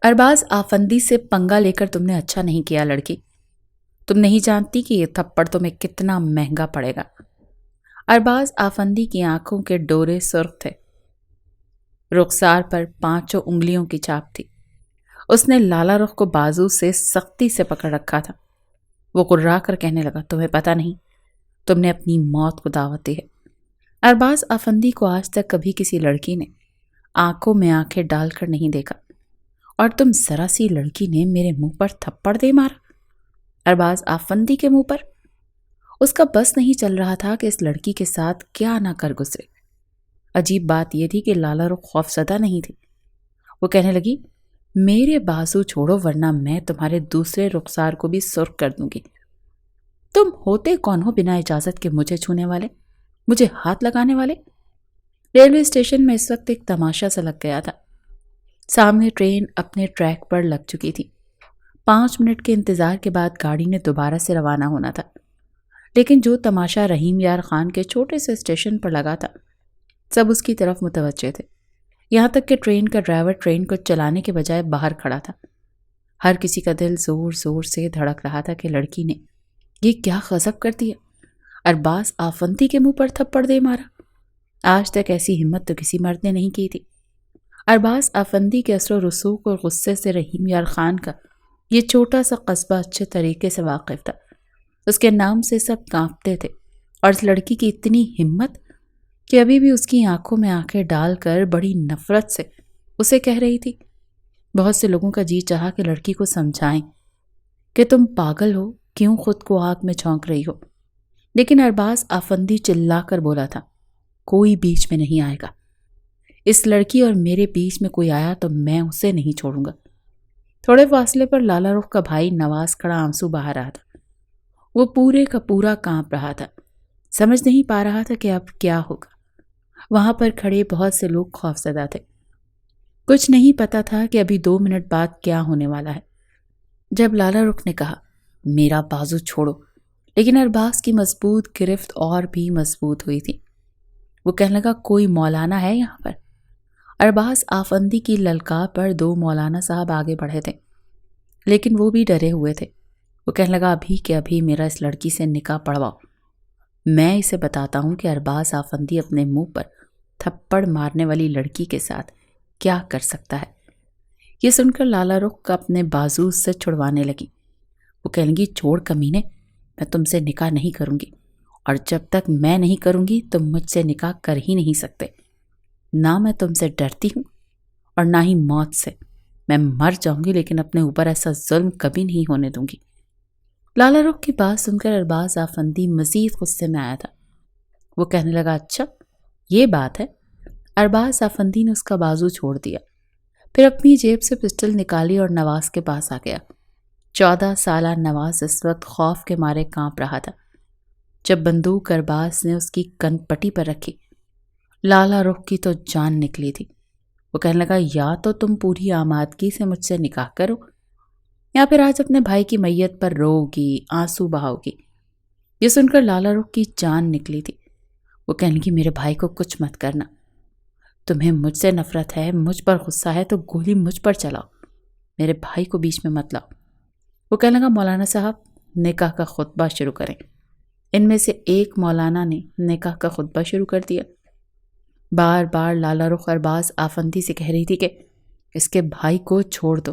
ارباز آفندی سے پنگا لے کر تم نے اچھا نہیں کیا لڑکی. تم نہیں جانتی کہ یہ تھپڑ تمہیں کتنا مہنگا پڑے گا. ارباز آفندی کی آنکھوں کے ڈورے سرخ تھے. رخسار پر 5 انگلیوں کی چھاپ تھی. اس نے لالا رخ کو بازو سے سختی سے پکڑ رکھا تھا. وہ گررا کر کہنے لگا، تمہیں پتہ نہیں، تم نے اپنی موت کو دعوت دی ہے. ارباز آفندی کو آج تک کبھی کسی لڑکی نے آنکھوں میں آنکھیں ڈال کر نہیں دیکھا، اور تم ذرا سی لڑکی نے میرے منہ پر تھپڑ دے مارا. ارباز آفندی کے منہ پر. اس کا بس نہیں چل رہا تھا کہ اس لڑکی کے ساتھ کیا نہ کر گزرے. عجیب بات یہ تھی کہ لالا رخ خوفزدہ نہیں تھی. وہ کہنے لگی، میرے بازو چھوڑو ورنہ میں تمہارے دوسرے رخسار کو بھی سرخ کر دوں گی. تم ہوتے کون ہو بنا اجازت کے مجھے چھونے والے، مجھے ہاتھ لگانے والے؟ ریلوے اسٹیشن میں اس وقت ایک تماشا سا لگ گیا تھا. سامنے ٹرین اپنے ٹریک پر لگ چکی تھی. 5 منٹ کے انتظار کے بعد گاڑی نے دوبارہ سے روانہ ہونا تھا. لیکن جو تماشا رحیم یار خان کے چھوٹے سے اسٹیشن پر لگا تھا، سب اس کی طرف متوجہ تھے. یہاں تک کہ ٹرین کا ڈرائیور ٹرین کو چلانے کے بجائے باہر کھڑا تھا. ہر کسی کا دل زور زور سے دھڑک رہا تھا کہ لڑکی نے یہ کیا غضب کر دیا، ارباز آفندی کے منہ پر تھپڑ دے مارا. آج تک ایسی ہمت تو کسی مرد نے نہیں کی تھی. ارباز آفندی کے اثر و رسوخ اور غصے سے رحیم یار خان کا یہ چھوٹا سا قصبہ اچھے طریقے سے واقف تھا. اس کے نام سے سب کانپتے تھے، اور اس لڑکی کی اتنی ہمت کہ ابھی بھی اس کی آنکھوں میں آنکھیں ڈال کر بڑی نفرت سے اسے کہہ رہی تھی. بہت سے لوگوں کا جی چاہا کہ لڑکی کو سمجھائیں کہ تم پاگل ہو، کیوں خود کو آگ میں جھونک رہی ہو. لیکن ارباز آفندی چلا کر بولا تھا، کوئی بیچ میں نہیں آئے گا. اس لڑکی اور میرے بیچ میں کوئی آیا تو میں اسے نہیں چھوڑوں گا. تھوڑے فاصلے پر لالا رخ کا بھائی نواز کھڑا آنسو بہا رہا تھا. وہ پورے کا پورا کانپ رہا تھا، سمجھ نہیں پا رہا تھا کہ اب کیا ہوگا. وہاں پر کھڑے بہت سے لوگ خوفزدہ تھے. کچھ نہیں پتا تھا کہ ابھی 2 منٹ بعد کیا ہونے والا ہے. جب لالا رخ نے کہا، میرا بازو چھوڑو، لیکن ارباز کی مضبوط گرفت اور بھی مضبوط ہوئی تھی. وہ کہنے لگا، کوئی مولانا ہے یہاں پر؟ ارباز آفندی کی للکار پر 2 مولانا صاحب آگے بڑھے تھے، لیکن وہ بھی ڈرے ہوئے تھے. وہ کہنے لگا، ابھی کہ ابھی میرا اس لڑکی سے نکاح پڑھواؤ. میں اسے بتاتا ہوں کہ ارباز آفندی اپنے منہ پر تھپڑ مارنے والی لڑکی کے ساتھ کیا کر سکتا ہے. یہ سن کر لالا رخ اپنے بازو سے چھڑوانے لگی. وہ کہنے لگی، چھوڑ کمینے، میں تم سے نکاح نہیں کروں گی، اور جب تک میں نہیں کروں گی تم مجھ سے نکاح کر ہی نہیں سکتے. نہ میں تم سے ڈرتی ہوں اور نہ ہی موت سے. میں مر جاؤں گی لیکن اپنے اوپر ایسا ظلم کبھی نہیں ہونے دوں گی. لالا رخ کی بات سن کر ارباز آفندی مزید غصے میں آیا تھا. وہ کہنے لگا، اچھا یہ بات ہے. ارباز آفندی نے اس کا بازو چھوڑ دیا، پھر اپنی جیب سے پسٹل نکالی اور نواز کے پاس آ گیا. 14 سالہ نواز اس وقت خوف کے مارے کانپ رہا تھا. جب بندوق ارباز نے اس کی کن پٹی پر رکھی، لالا رخ کی تو جان نکلی تھی. وہ کہنے لگا، یا تو تم پوری آمادگی سے مجھ سے نکاح کرو، یا پھر آج اپنے بھائی کی میت پر رو گی، آنسو بہاؤ گی. یہ سن کر لالا رخ کی جان نکلی تھی. وہ کہنے لگی، میرے بھائی کو کچھ مت کرنا. تمہیں مجھ سے نفرت ہے، مجھ پر غصہ ہے تو گولی مجھ پر چلاؤ، میرے بھائی کو بیچ میں مت لاؤ. وہ کہنے لگا، مولانا صاحب نکاح کا خطبہ شروع کریں. ان میں سے ایک مولانا نے نکاح کا خطبہ شروع کر دیا. بار بار لالا رخ ارباز آفندی سے کہہ رہی تھی کہ اس کے بھائی کو چھوڑ دو.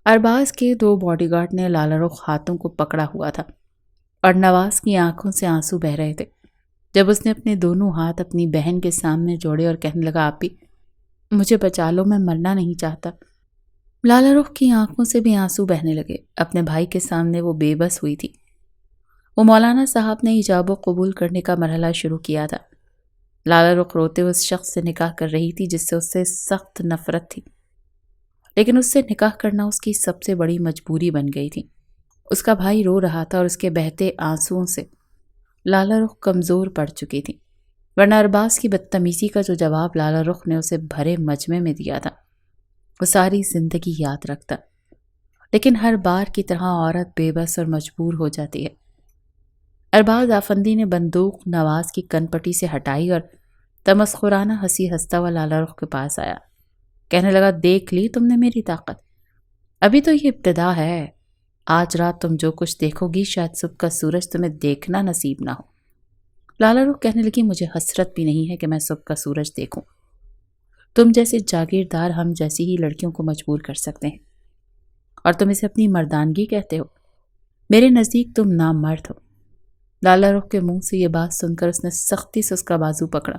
ارباز کے 2 باڈی گارڈ نے لالا رخ ہاتھوں کو پکڑا ہوا تھا، اور نواز کی آنکھوں سے آنسو بہ رہے تھے. جب اس نے اپنے دونوں ہاتھ اپنی بہن کے سامنے جوڑے اور کہنے لگا، آپ بھی مجھے بچا لو، میں مرنا نہیں چاہتا. لالا رخ کی آنکھوں سے بھی آنسو بہنے لگے. اپنے بھائی کے سامنے وہ بے بس ہوئی تھی. وہ مولانا صاحب نے ایجاب و قبول کرنے کا مرحلہ شروع کیا تھا. لالا رخ روتے اس شخص سے نکاح کر رہی تھی جس سے اس سے سخت نفرت تھی، لیکن اس سے نکاح کرنا اس کی سب سے بڑی مجبوری بن گئی تھی. اس کا بھائی رو رہا تھا اور اس کے بہتے آنسوؤں سے لالا رخ کمزور پڑ چکی تھی، ورنہ ارباز کی بدتمیزی کا جو جواب لالا رخ نے اسے بھرے مجمع میں دیا تھا وہ ساری زندگی یاد رکھتا. لیکن ہر بار کی طرح عورت بے بس اور مجبور ہو جاتی ہے. ارباز آفندی نے بندوق نواز کی کن پٹی سے ہٹائی اور تمسخرانہ ہنسی ہنستا ہوا لالا رخ کے پاس آیا. کہنے لگا، دیکھ لی تم نے میری طاقت، ابھی تو یہ ابتدا ہے. آج رات تم جو کچھ دیکھو گی شاید صبح کا سورج تمہیں دیکھنا نصیب نہ ہو. لالا رخ کہنے لگی مجھے حسرت بھی نہیں ہے کہ میں صبح کا سورج دیکھوں. تم جیسے جاگیردار ہم جیسی ہی لڑکیوں کو مجبور کر سکتے ہیں اور تم اسے اپنی مردانگی کہتے ہو. میرے نزدیک تم نامرد ہو. لالا رخ کے منہ سے یہ بات سن کر اس نے سختی سے اس کا بازو پکڑا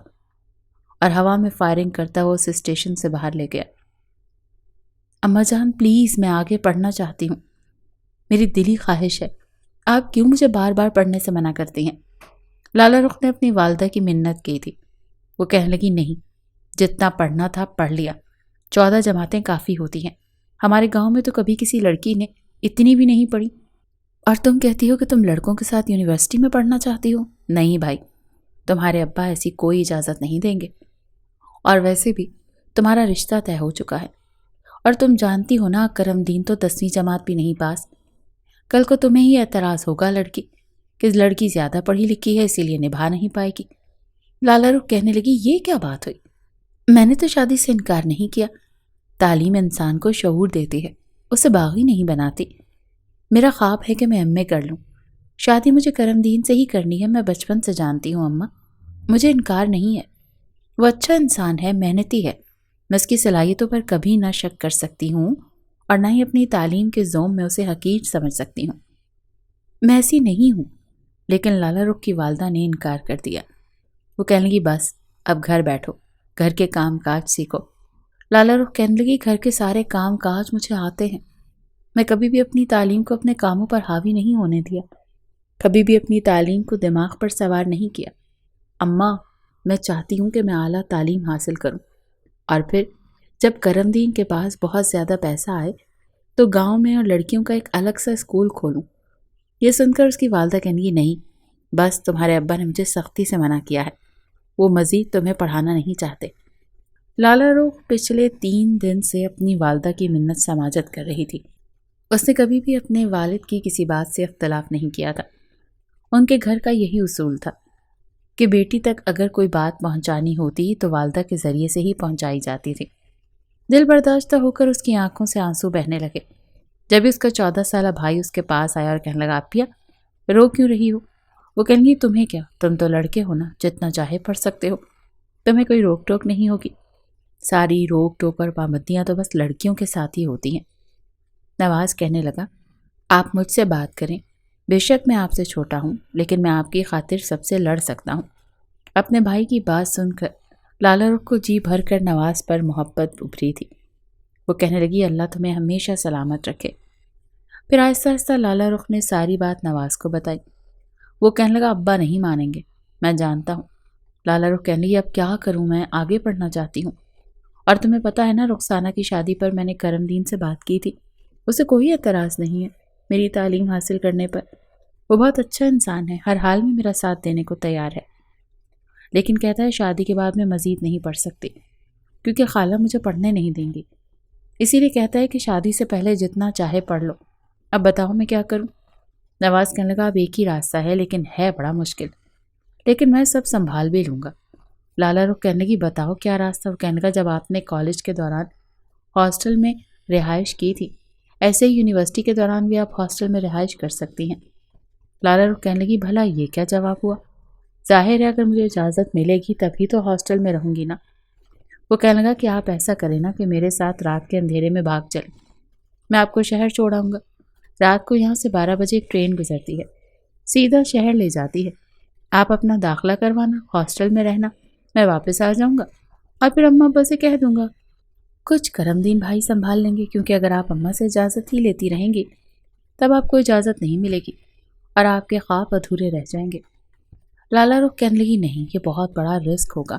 اور ہوا میں فائرنگ کرتا ہوا اسے اسٹیشن سے باہر لے گیا. اماں جان پلیز میں آگے پڑھنا چاہتی ہوں. میری دلی خواہش ہے. آپ کیوں مجھے بار بار پڑھنے سے منع کرتی ہیں؟ لالا رخ نے اپنی والدہ کی منت کی تھی. وہ کہنے لگی نہیں، جتنا پڑھنا تھا پڑھ لیا. 14 جماعتیں کافی ہوتی ہیں. ہمارے گاؤں میں تو کبھی کسی لڑکی نے اتنی بھی نہیں پڑھی. اور تم کہتی ہو کہ تم لڑکوں کے ساتھ یونیورسٹی میں پڑھنا چاہتی ہو؟ نہیں بھائی، تمہارے ابا ایسی کوئی اجازت نہیں دیں گے. اور ویسے بھی تمہارا رشتہ طے ہو چکا ہے. اور تم جانتی ہو نا کرم دین تو 10ویں جماعت بھی نہیں پاس. کل کو تمہیں ہی اعتراض ہوگا لڑکی کہ لڑکی زیادہ پڑھی لکھی ہے اسی لیے نبھا نہیں پائے گی. لالا رخ کہنے لگی یہ کیا بات ہوئی؟ میں نے تو شادی سے انکار نہیں کیا. تعلیم انسان کو شعور دیتی ہے، اسے باغی نہیں بناتی. میرا خواب ہے کہ میں ایم اے کر لوں. شادی مجھے کرم دین سے ہی کرنی ہے، میں بچپن سے جانتی ہوں اماں. مجھے انکار نہیں ہے. وہ اچھا انسان ہے، محنتی ہے. میں اس کی صلاحیتوں پر کبھی نہ شک کر سکتی ہوں اور نہ ہی اپنی تعلیم کے زوم میں اسے حقیر سمجھ سکتی ہوں. میں ایسی نہیں ہوں. لیکن لالا رخ کی والدہ نے انکار کر دیا. وہ کہنے لگی بس اب گھر بیٹھو، گھر کے کام کاج سیکھو. لالا رخ کہنے لگی گھر کے سارے کام کاج مجھے آتے ہیں. میں کبھی بھی اپنی تعلیم کو اپنے کاموں پر حاوی نہیں ہونے دیا، کبھی بھی اپنی تعلیم کو دماغ پر سوار نہیں کیا. اماں میں چاہتی ہوں کہ میں اعلیٰ تعلیم حاصل کروں اور پھر جب کرم دین کے پاس بہت زیادہ پیسہ آئے تو گاؤں میں اور لڑکیوں کا ایک الگ سا اسکول کھولوں. یہ سن کر اس کی والدہ کہنے لگی نہیں، بس تمہارے ابا نے مجھے سختی سے منع کیا ہے، وہ مزید تمہیں پڑھانا نہیں چاہتے. لالا رخ پچھلے 3 دن سے اپنی والدہ کی منت سماجت کر رہی تھی. اس نے کبھی بھی اپنے والد کی کسی بات سے اختلاف نہیں کیا تھا. ان کے گھر کا یہی اصول تھا کہ بیٹی تک اگر کوئی بات پہنچانی ہوتی تو والدہ کے ذریعے سے ہی پہنچائی جاتی تھی. دل برداشتہ ہو کر اس کی آنکھوں سے آنسو بہنے لگے جب اس کا 14 سالہ بھائی اس کے پاس آیا اور کہنے لگا آپیا رو کیوں رہی ہو؟ وہ کہنے لگی تمہیں کیا، تم تو لڑکے ہو نا، جتنا چاہے پڑھ سکتے ہو، تمہیں کوئی روک ٹوک نہیں ہوگی. ساری روک ٹوک اور پابندیاں تو بس لڑکیوں کے ساتھ ہی ہوتی ہیں. نواز کہنے لگا آپ مجھ سے بات کریں، بے شک میں آپ سے چھوٹا ہوں لیکن میں آپ کی خاطر سب سے لڑ سکتا ہوں. اپنے بھائی کی بات سن کر لالا رخ کو جی بھر کر نواز پر محبت ابھری تھی. وہ کہنے لگی اللہ تمہیں ہمیشہ سلامت رکھے. پھر آہستہ آہستہ لالا رخ نے ساری بات نواز کو بتائی. وہ کہنے لگا ابا نہیں مانیں گے، میں جانتا ہوں. لالا رخ کہنے لگی اب کیا کروں، میں آگے پڑھنا چاہتی ہوں. اور تمہیں پتہ ہے نا رخسانہ کی شادی پر میں نے کرم دین سے بات کی تھی، اسے کوئی اعتراض نہیں ہے میری تعلیم حاصل کرنے پر. وہ بہت اچھا انسان ہے، ہر حال میں میرا ساتھ دینے کو تیار ہے. لیکن کہتا ہے شادی کے بعد میں مزید نہیں پڑھ سکتی کیونکہ خالہ مجھے پڑھنے نہیں دیں گی. اسی لیے کہتا ہے کہ شادی سے پہلے جتنا چاہے پڑھ لو. اب بتاؤ میں کیا کروں؟ نواز کہنے لگا اب ایک ہی راستہ ہے لیکن ہے بڑا مشکل، لیکن میں سب سنبھال بھی لوں گا. لالا رخ کہنے لگی بتاؤ کیا راستہ؟ وہ کہنے لگا جب آپ نے کالج کے دوران ہاسٹل میں رہائش کی تھی ایسے ہی یونیورسٹی کے دوران بھی آپ ہاسٹل میں رہائش کر سکتی ہیں. لالا رخ کہنے لگی بھلا یہ کیا جواب ہوا؟ ظاہر ہے اگر مجھے اجازت ملے گی تبھی تو ہاسٹل میں رہوں گی نا. وہ کہنے لگا کہ آپ ایسا کریں نا کہ میرے ساتھ رات کے اندھیرے میں بھاگ چلیں، میں آپ کو شہر چھوڑاؤں گا. رات کو یہاں سے 12 بجے ایک ٹرین گزرتی ہے، سیدھا شہر لے جاتی ہے. آپ اپنا داخلہ کروانا، ہاسٹل میں رہنا، میں واپس آ جاؤں گا اور پھر اماں ابا سے کہہ دوں گا کچھ کرم دین بھائی سنبھال لیں گے، کیونکہ اگر آپ اماں سے اجازت ہی لیتی رہیں گی تب آپ کو اجازت نہیں ملے گی اور آپ کے خواب ادھورے رہ جائیں گے. لالا رخ کہنے لگی نہیں یہ بہت بڑا رسک ہوگا،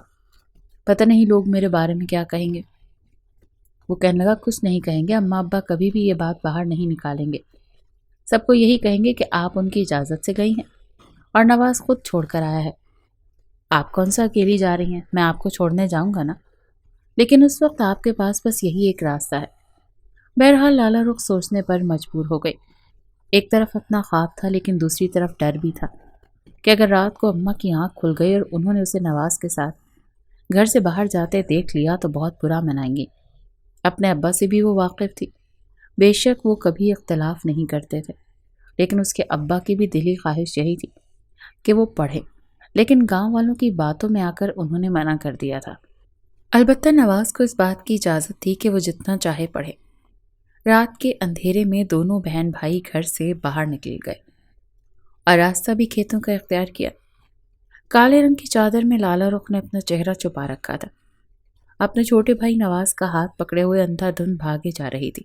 پتہ نہیں لوگ میرے بارے میں کیا کہیں گے. وہ کہنے لگا کچھ نہیں کہیں گے، اماں ابا کبھی بھی یہ بات باہر نہیں نکالیں گے. سب کو یہی کہیں گے کہ آپ ان کی اجازت سے گئی ہیں اور نواز خود چھوڑ کر آیا ہے. آپ کون سا اکیلی جا رہی ہیں، میں آپ کو چھوڑنے جاؤں گا نا. لیکن اس وقت آپ کے پاس بس یہی ایک راستہ ہے. بہرحال لالا رخ سوچنے پر مجبور ہو گئی. ایک طرف اپنا خواب تھا لیکن دوسری طرف ڈر بھی تھا کہ اگر رات کو اماں کی آنکھ کھل گئی اور انہوں نے اسے نواز کے ساتھ گھر سے باہر جاتے دیکھ لیا تو بہت برا منائیں گی. اپنے ابا سے بھی وہ واقف تھی. بے شک وہ کبھی اختلاف نہیں کرتے تھے، لیکن اس کے ابا کی بھی دلی خواہش یہی تھی کہ وہ پڑھے، لیکن گاؤں والوں کی باتوں میں آ کر انہوں نے منع کر دیا تھا۔ البتہ نواز کو اس بات کی اجازت تھی کہ وہ جتنا چاہے پڑھے۔ رات کے اندھیرے میں دونوں بہن بھائی گھر سے باہر نکل گئے اور راستہ بھی کھیتوں کا اختیار کیا۔ کالے رنگ کی چادر میں لالا رخ نے اپنا چہرہ چھپا رکھا تھا۔ اپنے چھوٹے بھائی نواز کا ہاتھ پکڑے ہوئے اندھا دھند بھاگے جا رہی تھی۔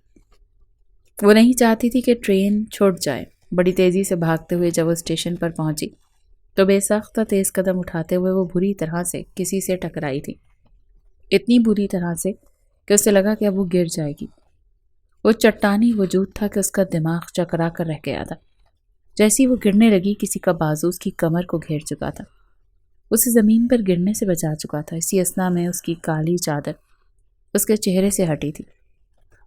وہ نہیں چاہتی تھی کہ ٹرین چھوٹ جائے۔ بڑی تیزی سے بھاگتے ہوئے جب وہ اسٹیشن پر پہنچی تو بے ساختہ تیز قدم اٹھاتے ہوئے وہ بری طرح سے کسی سے ٹکرائی تھی، اتنی بری طرح سے کہ اسے لگا کہ اب وہ گر جائے گی۔ وہ چٹانی وجود تھا کہ اس کا دماغ چکرا کر رہ گیا تھا۔ جیسی وہ گرنے لگی کسی کا بازو اس کی کمر کو گھیر چکا تھا، اسے زمین پر گرنے سے بچا چکا تھا۔ اسی اثنا میں اس کی کالی چادر اس کے چہرے سے ہٹی تھی،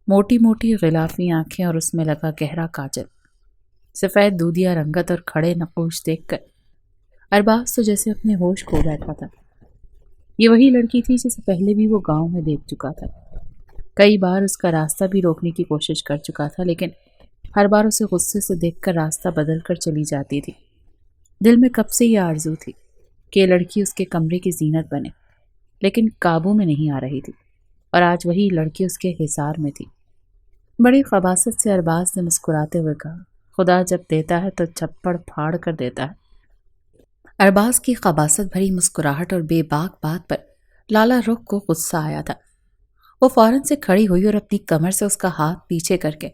موٹی موٹی غلافی آنکھیں اور اس میں لگا گہرا کاجل، سفید دودھیا رنگت اور کھڑے نقوش دیکھ کر ارباز تو جیسے اپنے ہوش کھو بیٹھا تھا۔ یہ وہی لڑکی تھی جسے پہلے بھی وہ گاؤں میں دیکھ چکا تھا۔ کئی بار اس کا راستہ بھی روکنے کی کوشش کر چکا تھا، لیکن ہر بار اسے غصے سے دیکھ کر راستہ بدل کر چلی جاتی تھی۔ دل میں کب سے یہ آرزو تھی کہ یہ لڑکی اس کے کمرے کی زینت بنے، لیکن قابو میں نہیں آ رہی تھی، اور آج وہی لڑکی اس کے حصار میں تھی۔ بڑی خباثت سے ارباز نے مسکراتے ہوئے کہا، خدا جب دیتا ہے تو چھپڑ پھاڑ کر دیتا ہے۔ ارباز کی خباثت بھری مسکراہٹ اور بے باک بات پر لالا رخ کو غصہ آیا تھا۔ وہ فوراً سے کھڑی ہوئی اور اپنی کمر سے اس کا ہاتھ پیچھے کر کے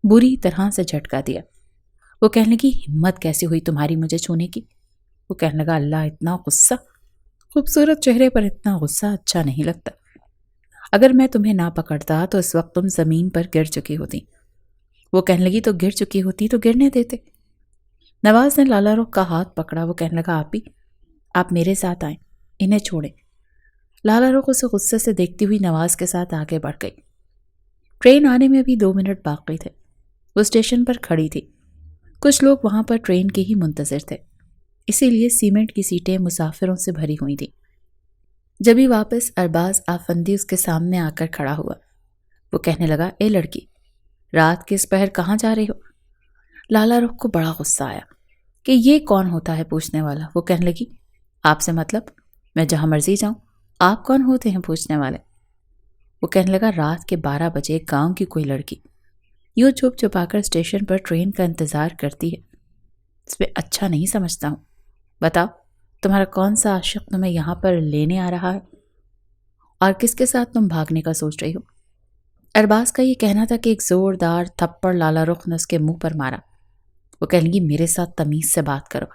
بری طرح سے جھٹکا دیا۔ وہ کہنے لگی، ہمت کیسی ہوئی تمہاری مجھے چھونے کی؟ وہ کہنے لگا، اللہ اتنا غصہ، خوبصورت چہرے پر اتنا غصہ اچھا نہیں لگتا۔ اگر میں تمہیں نہ پکڑتا تو اس وقت تم زمین پر گر چکی ہوتی۔ وہ کہنے لگی، تو گر چکی ہوتی تو گرنے دیتے۔ نواز نے لالا رخ کا ہاتھ پکڑا۔ وہ کہنے لگا، آپ میرے ساتھ آئیں، انہیں چھوڑیں۔ لالا رخ اسے غصے سے دیکھتی ہوئی نواز کے ساتھ آگے بڑھ گئی۔ ٹرین آنے میں ابھی 2 منٹ باقی تھے۔ وہ اسٹیشن پر کھڑی تھی، کچھ لوگ وہاں پر ٹرین کے ہی منتظر تھے، اسی لیے سیمنٹ کی سیٹیں مسافروں سے بھری ہوئی تھیں۔ جبھی واپس ارباز آفندی اس کے سامنے آ کر کھڑا ہوا۔ وہ کہنے لگا، اے لڑکی، رات کے اس پہر کہاں جا رہی ہو؟ لالا رخ کو بڑا غصہ آیا کہ یہ کون ہوتا ہے پوچھنے والا۔ وہ کہنے لگی، آپ سے مطلب؟ میں جہاں مرضی جاؤں، آپ کون ہوتے ہیں پوچھنے والے؟ وہ کہنے لگا، رات کے 12 بجے گاؤں کی کوئی لڑکی یوں چھپ چھپا کر اسٹیشن پر ٹرین کا انتظار کرتی ہے، اس پہ اچھا نہیں سمجھتا ہوں۔ بتاؤ، تمہارا کون سا عاشق تمہیں یہاں پر لینے آ رہا ہے اور کس کے ساتھ تم بھاگنے کا سوچ رہی ہو؟ ارباز کا یہ کہنا تھا کہ ایک زوردار تھپڑ لالا رخ نے اس کے منہ پر مارا۔ وہ کہنے لگی، میرے ساتھ تمیز سے بات کرو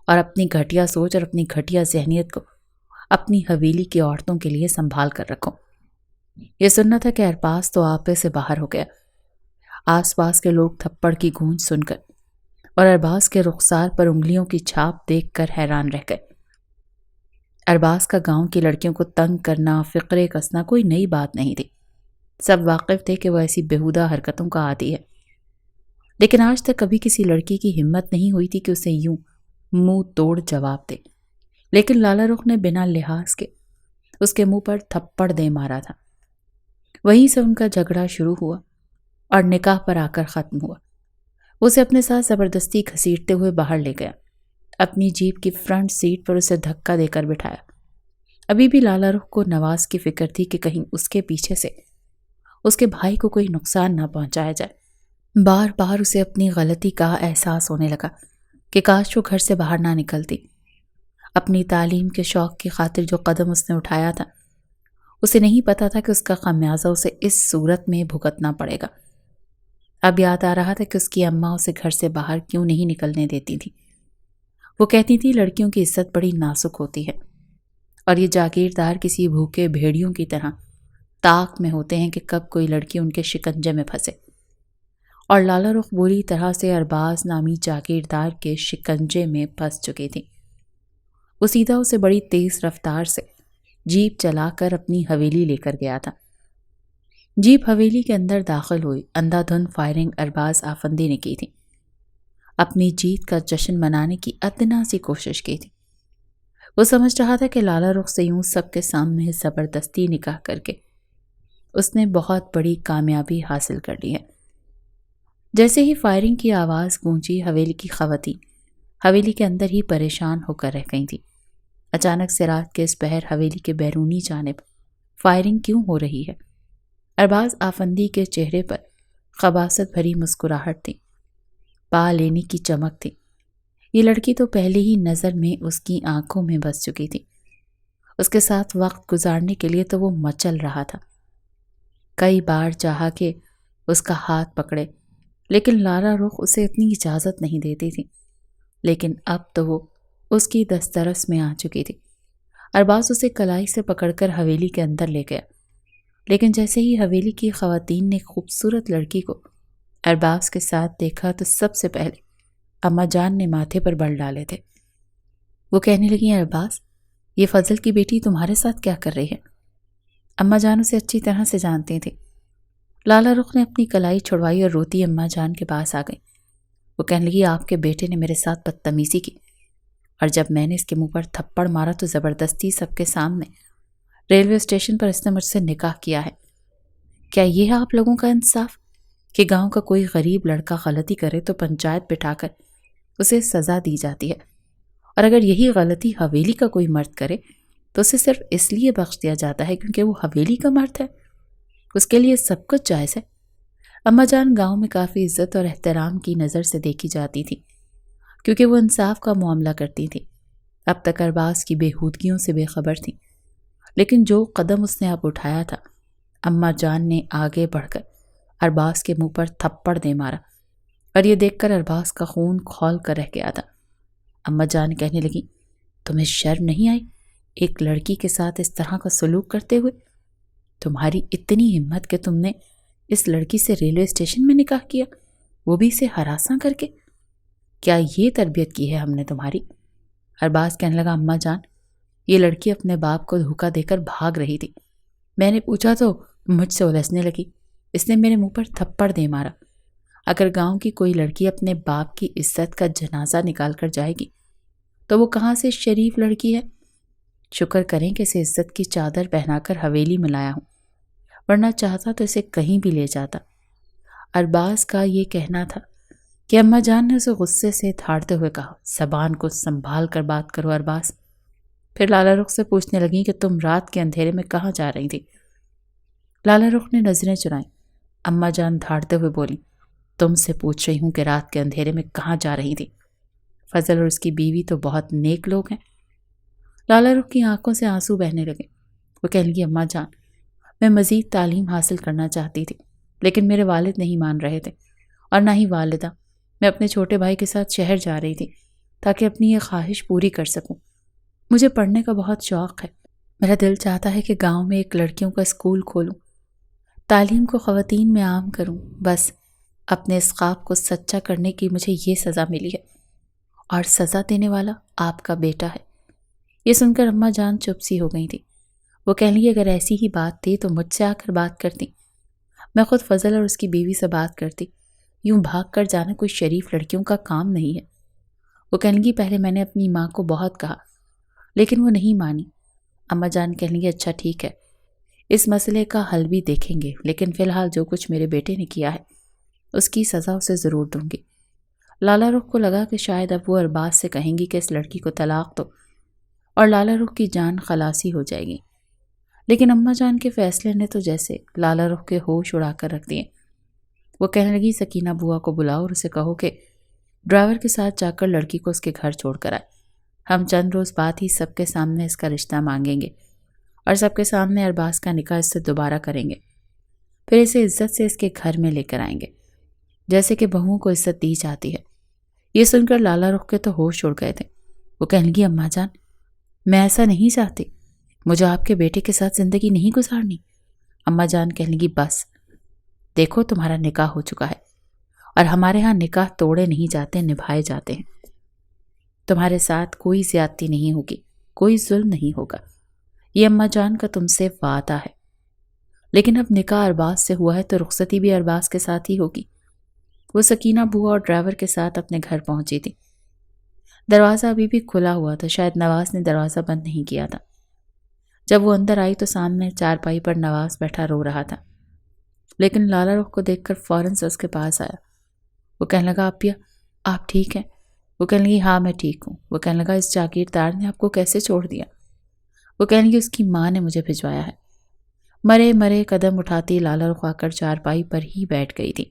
اور اپنی گھٹیا سوچ اور اپنی گھٹیا ذہنیت کو اپنی حویلی کی عورتوں کے لیے سنبھال کر رکھو۔ یہ سننا تھا کہ ارباز تو آپے سے باہر ہو گیا۔ آس پاس کے لوگ تھپڑ کی گونج سن کر اور ارباز کے رخسار پر انگلیوں کی چھاپ دیکھ کر حیران رہ گئے۔ ارباز کا گاؤں کی لڑکیوں کو تنگ کرنا، فقرے کسنا کوئی نئی بات نہیں تھی۔ سب واقف تھے کہ وہ ایسی بیہودہ حرکتوں کا عادی ہے، لیکن آج تک کبھی کسی لڑکی کی ہمت نہیں ہوئی تھی کہ اسے یوں منہ توڑ جواب دے۔ لیکن لالا رخ نے بنا لحاظ کے اس کے منہ پر تھپڑ دے مارا تھا۔ وہیں سے ان کا جھگڑا شروع ہوا اور نکاح پر آ کر ختم ہوا۔ اسے اپنے ساتھ زبردستی گھسیٹتے ہوئے باہر لے گیا، اپنی جیپ کی فرنٹ سیٹ پر اسے دھکا دے کر بٹھایا۔ ابھی بھی لالا رخ کو نواز کی فکر تھی کہ کہیں اس کے پیچھے سے اس کے بھائی کو کوئی نقصان نہ پہنچایا جائے۔ بار بار اسے اپنی غلطی کا احساس ہونے لگا کہ کاش وہ گھر سے باہر نہ نکلتی۔ اپنی تعلیم کے شوق کی خاطر جو قدم اس نے اٹھایا تھا، اسے نہیں پتا تھا کہ اس کا خمیازہ اسے اس صورت میں بھگتنا پڑے گا۔ اب یاد آ رہا تھا کہ اس کی اماں اسے گھر سے باہر کیوں نہیں نکلنے دیتی تھی۔ وہ کہتی تھی لڑکیوں کی عزت بڑی نازک ہوتی ہے اور یہ جاگیردار کسی بھوکے بھیڑیوں کی طرح طاق میں ہوتے ہیں کہ کب کوئی لڑکی ان کے شکنجے میں پھنسے، اور لالا رخ بری طرح سے ارباز نامی جاگیردار کے شکنجے میں پھنس چکی تھی۔ وہ سیدھا اسے بڑی تیز رفتار سے جیپ چلا کر اپنی حویلی لے کر گیا تھا۔ جیپ حویلی کے اندر داخل ہوئی۔ اندھا دھند فائرنگ ارباز آفندی نے کی تھی، اپنی جیت کا جشن منانے کی ادنا سی کوشش کی تھی۔ وہ سمجھ رہا تھا کہ لالا رخ سے یوں سب کے سامنے زبردستی نکاح کر کے اس نے بہت بڑی کامیابی حاصل کر لی ہے۔ جیسے ہی فائرنگ کی آواز گونجی، حویلی کی خواتین حویلی کے اندر ہی پریشان ہو کر رہ گئی تھیں۔ اچانک سے رات کے اس پہر حویلی کے بیرونی جانب فائرنگ کیوں ہو رہی ہے؟ ارباز آفندی کے چہرے پر خباثت بھری مسکراہٹ تھی، پا لینے کی چمک تھی۔ یہ لڑکی تو پہلے ہی نظر میں اس کی آنکھوں میں بس چکی تھی۔ اس کے ساتھ وقت گزارنے کے لیے تو وہ مچل رہا تھا۔ کئی بار چاہا کہ اس کا ہاتھ پکڑے، لیکن لارا رخ اسے اتنی اجازت نہیں دیتی تھی۔ لیکن اب تو وہ اس کی دسترس میں آ چکی تھی۔ ارباز اسے کلائی سے پکڑ کر حویلی کے اندر لے گیا، لیکن جیسے ہی حویلی کی خواتین نے خوبصورت لڑکی کو ارباز کے ساتھ دیکھا تو سب سے پہلے اماں جان نے ماتھے پر بل ڈالے تھے۔ وہ کہنے لگی، ارباز، یہ فضل کی بیٹی تمہارے ساتھ کیا کر رہی ہے؟ اماں جان اسے اچھی طرح سے جانتی تھی۔ لالا رخ نے اپنی کلائی چھڑوائی اور روتی اماں جان کے پاس آ گئی۔ وہ کہنے لگی، آپ کے بیٹے نے میرے ساتھ بدتمیزی کی، اور جب میں نے اس کے منہ پر تھپڑ مارا تو زبردستی سب کے سامنے ریلوے اسٹیشن پر اس نے مجھ سے نکاح کیا ہے۔ کیا یہ ہے آپ لوگوں کا انصاف کہ گاؤں کا کوئی غریب لڑکا غلطی کرے تو پنچایت بٹھا کر اسے سزا دی جاتی ہے، اور اگر یہی غلطی حویلی کا کوئی مرد کرے تو اسے صرف اس لیے بخش دیا جاتا ہے کیونکہ وہ حویلی کا مرد ہے؟ اس کے لیے سب کچھ جائز ہے۔ اماں جان گاؤں میں کافی عزت اور احترام کی نظر سے دیکھی جاتی تھی، کیونکہ وہ انصاف کا معاملہ کرتی تھی۔ اب تک ارباز کی بےہودگیوں سے بے خبر تھی، لیکن جو قدم اس نے اب اٹھایا تھا، اماں جان نے آگے بڑھ کر ارباز کے منہ پر تھپڑ دے مارا، اور یہ دیکھ کر ارباز کا خون کھول کر رہ گیا تھا۔ اماں جان کہنے لگی، تمہیں شرم نہیں آئی ایک لڑکی کے ساتھ اس طرح کا سلوک کرتے ہوئے؟ تمہاری اتنی ہمت کہ تم نے اس لڑکی سے ریلوے اسٹیشن میں نکاح کیا، وہ بھی اسے ہراساں کر کے؟ کیا یہ تربیت کی ہے ہم نے تمہاری؟ ارباز کہنے لگا، اماں جان، یہ لڑکی اپنے باپ کو دھوکہ دے کر بھاگ رہی تھی۔ میں نے پوچھا تو مجھ سے الجھنے لگی، اس نے میرے منہ پر تھپڑ دے مارا۔ اگر گاؤں کی کوئی لڑکی اپنے باپ کی عزت کا جنازہ نکال کر جائے گی تو وہ کہاں سے شریف لڑکی ہے؟ شکر کریں کہ اسے عزت کی چادر پہنا کر حویلی میں لایا ہوں، ورنہ چاہتا تو اسے کہیں بھی لے جاتا۔ ارباز کا یہ کہنا تھا کہ اماں جان نے اسے غصے سے دھاڑتے ہوئے کہا، زبان کو سنبھال کر بات کرو ارباز۔ پھر لالا رخ سے پوچھنے لگی کہ تم رات کے اندھیرے میں کہاں جا رہی تھی؟ لالا رخ نے نظریں چرائیں۔ اماں جان دھاڑتے ہوئے بولی، تم سے پوچھ رہی ہوں کہ رات کے اندھیرے میں کہاں جا رہی تھی؟ فضل اور اس کی بیوی تو بہت نیک لوگ ہیں۔ لالا رخ کی آنکھوں سے آنسو بہنے لگے۔ وہ کہنے لگی، اماں جان، میں مزید تعلیم حاصل کرنا چاہتی تھی، لیکن میرے والد نہیں مان رہے تھے، اور نہ ہی والدہ۔ میں اپنے چھوٹے بھائی کے ساتھ شہر جا رہی تھی تاکہ اپنی یہ خواہش پوری کر سکوں۔ مجھے پڑھنے کا بہت شوق ہے۔ میرا دل چاہتا ہے کہ گاؤں میں ایک لڑکیوں کا اسکول کھولوں، تعلیم کو خواتین میں عام کروں۔ بس اپنے اس خواب کو سچا کرنے کی مجھے یہ سزا ملی ہے، اور سزا دینے والا آپ کا بیٹا ہے۔ یہ سن کر اماں جان چپ سی ہو گئی تھی۔ وہ کہنے لگی، اگر ایسی ہی بات تھی تو مجھ سے آ کر بات کرتی، میں خود فضل اور اس کی بیوی سے بات کرتی۔ یوں بھاگ کر جانا کوئی شریف لڑکیوں کا کام نہیں ہے۔ وہ کہنے لگی، پہلے میں نے اپنی ماں کو بہت کہا لیکن وہ نہیں مانی۔ اماں جان کہنے لگی، اچھا ٹھیک ہے، اس مسئلے کا حل بھی دیکھیں گے، لیکن فی الحال جو کچھ میرے بیٹے نے کیا ہے اس کی سزا اسے ضرور دوں گی۔ لالا رخ کو لگا کہ شاید اب وہ ارباز سے کہیں گی کہ اس لڑکی کو طلاق دو، اور لالا رخ کی جان خلاصی ہو جائے گی۔ لیکن اماں جان کے فیصلے نے تو جیسے لالا رخ کے ہوش اڑا کر رکھ دیے۔ وہ کہنے لگی، سکینہ بوا کو بلاؤ اور اسے کہو کہ ڈرائیور کے ساتھ جا کر لڑکی کو اس کے گھر چھوڑ کر آئے۔ ہم چند روز بعد ہی سب کے سامنے اس کا رشتہ مانگیں گے، اور سب کے سامنے ارباز کا نکاح اس سے دوبارہ کریں گے۔ پھر اسے عزت سے اس کے گھر میں لے کر آئیں گے، جیسے کہ بہوؤں کو عزت دی جاتی ہے۔ یہ سن کر لالا رخ کے تو ہوش اڑ گئے تھے۔ وہ کہنے لگی، اماں جان، میں ایسا نہیں چاہتی، مجھے آپ کے بیٹے کے ساتھ زندگی نہیں گزارنی۔ اماں جان کہنے لگی، بس دیکھو، تمہارا نکاح ہو چکا ہے، اور ہمارے ہاں نکاح توڑے نہیں جاتے، نبھائے جاتے ہیں۔ تمہارے ساتھ کوئی زیادتی نہیں ہوگی، کوئی ظلم نہیں ہوگا، یہ اماں جان کا تم سے وعدہ ہے۔ لیکن اب نکاح ارباز سے ہوا ہے تو رخصتی بھی ارباز کے ساتھ ہی ہوگی۔ وہ سکینہ بوا اور ڈرائیور کے ساتھ اپنے گھر پہنچی تھی۔ دروازہ ابھی بھی کھلا ہوا تھا، شاید نواز نے دروازہ بند نہیں کیا تھا۔ جب وہ اندر آئی تو سامنے چارپائی پر نواز بیٹھا رو رہا تھا، لیکن لالا رخ کو دیکھ کر فوراً سے اس کے پاس آیا وہ کہنے لگا اپیا آپ ٹھیک ہیں؟ وہ کہنے لگی ہاں میں ٹھیک ہوں۔ وہ کہنے لگا اس جاگیردار نے آپ کو کیسے چھوڑ دیا؟ وہ کہنے لگی اس کی ماں نے مجھے بھجوایا ہے۔ مرے مرے قدم اٹھاتی لالا رخ آ کر چارپائی پر ہی بیٹھ گئی تھی۔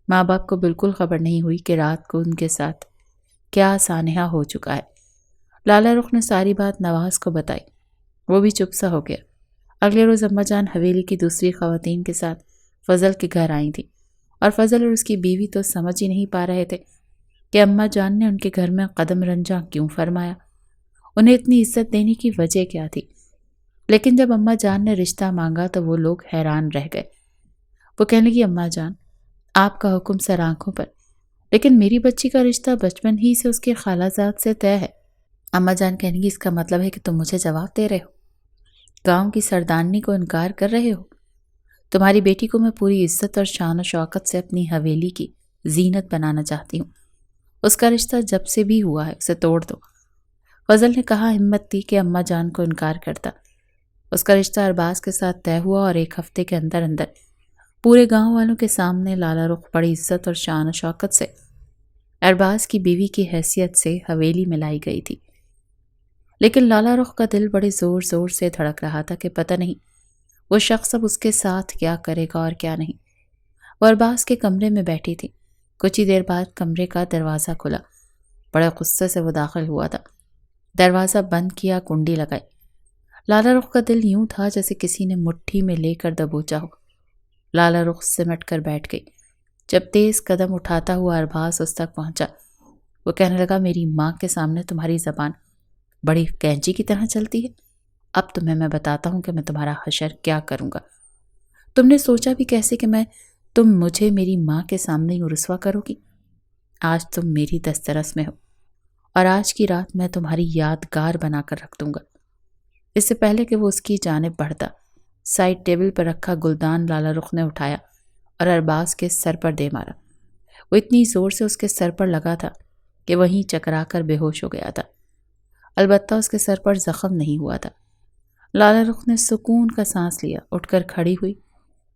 ماں باپ کو بالکل خبر نہیں ہوئی کہ رات کو ان کے ساتھ کیا سانحہ ہو چکا ہے۔ لالا رخ نے ساری بات نواز کو بتائی، وہ بھی چپ سا ہو گیا۔ اگلے روز اماں جان حویلی کی دوسری خواتین کے ساتھ فضل کے گھر آئی تھی، اور فضل اور اس کی بیوی تو سمجھ ہی نہیں پا رہے تھے کہ اماں جان نے ان کے گھر میں قدم رنجاں کیوں فرمایا، انہیں اتنی عزت دینے کی وجہ کیا تھی۔ لیکن جب اماں جان نے رشتہ مانگا تو وہ لوگ حیران رہ گئے۔ وہ کہنے لگی اماں جان آپ کا حکم سر آنکھوں پر، لیکن میری بچی کا رشتہ بچپن ہی سے اس کے خالہ زاد سے طے ہے۔ اماں جان کہنے لگی اس کا مطلب ہے کہ تم مجھے جواب دے رہے ہو، گاؤں کی سردارنی کو انکار کر رہے ہو؟ تمہاری بیٹی کو میں پوری عزت اور شان و شوکت سے اپنی حویلی کی زینت بنانا چاہتی ہوں، اس کا رشتہ جب سے بھی ہوا ہے اسے توڑ دو۔ فضل نے کہا ہمت تھی کہ اماں جان کو انکار کرتا۔ اس کا رشتہ ارباز کے ساتھ طے ہوا اور ایک ہفتے کے اندر اندر پورے گاؤں والوں کے سامنے لالا رخ بڑی عزت اور شان و شوکت سے ارباز کی بیوی کی حیثیت سے حویلی میں لائی گئی تھی۔ لیکن لالا رخ کا دل بڑے زور زور سے دھڑک رہا تھا کہ پتہ نہیں وہ شخص اب اس کے ساتھ کیا کرے گا اور کیا نہیں۔ وہ ارباز کے کمرے میں بیٹھی تھی۔ کچھ ہی دیر بعد کمرے کا دروازہ کھلا، بڑے غصے سے وہ داخل ہوا تھا۔ دروازہ بند کیا، کنڈی لگائی۔ لالا رخ کا دل یوں تھا جیسے کسی نے مٹھی میں لے کر دبوچا ہو۔ لالا رخ سمٹ کر بیٹھ گئی۔ جب تیز قدم اٹھاتا ہوا ارباز اس تک پہنچا، وہ کہنے لگا میری ماں کے سامنے تمہاری زبان بڑی کینچی کی طرح چلتی ہے۔ اب تمہیں میں بتاتا ہوں کہ میں تمہارا حشر کیا کروں گا۔ تم نے سوچا بھی کیسے کہ تم مجھے میری ماں کے سامنے یوں رسوا کرو گی؟ آج تم میری دسترس میں ہو، اور آج کی رات میں تمہاری یادگار بنا کر رکھ دوں گا۔ اس سے پہلے کہ وہ اس کی جانب بڑھتا، سائڈ ٹیبل پر رکھا گلدان لالا رخ نے اٹھایا اور ارباز کے سر پر دے مارا۔ وہ اتنی زور سے اس کے سر پر لگا تھا کہ وہیں چکرا کر بے ہوش ہو گیا تھا۔ البتہ اس کے سر پر زخم نہیں ہوا تھا۔ لالا رخ نے سکون کا سانس لیا، اٹھ کر کھڑی ہوئی،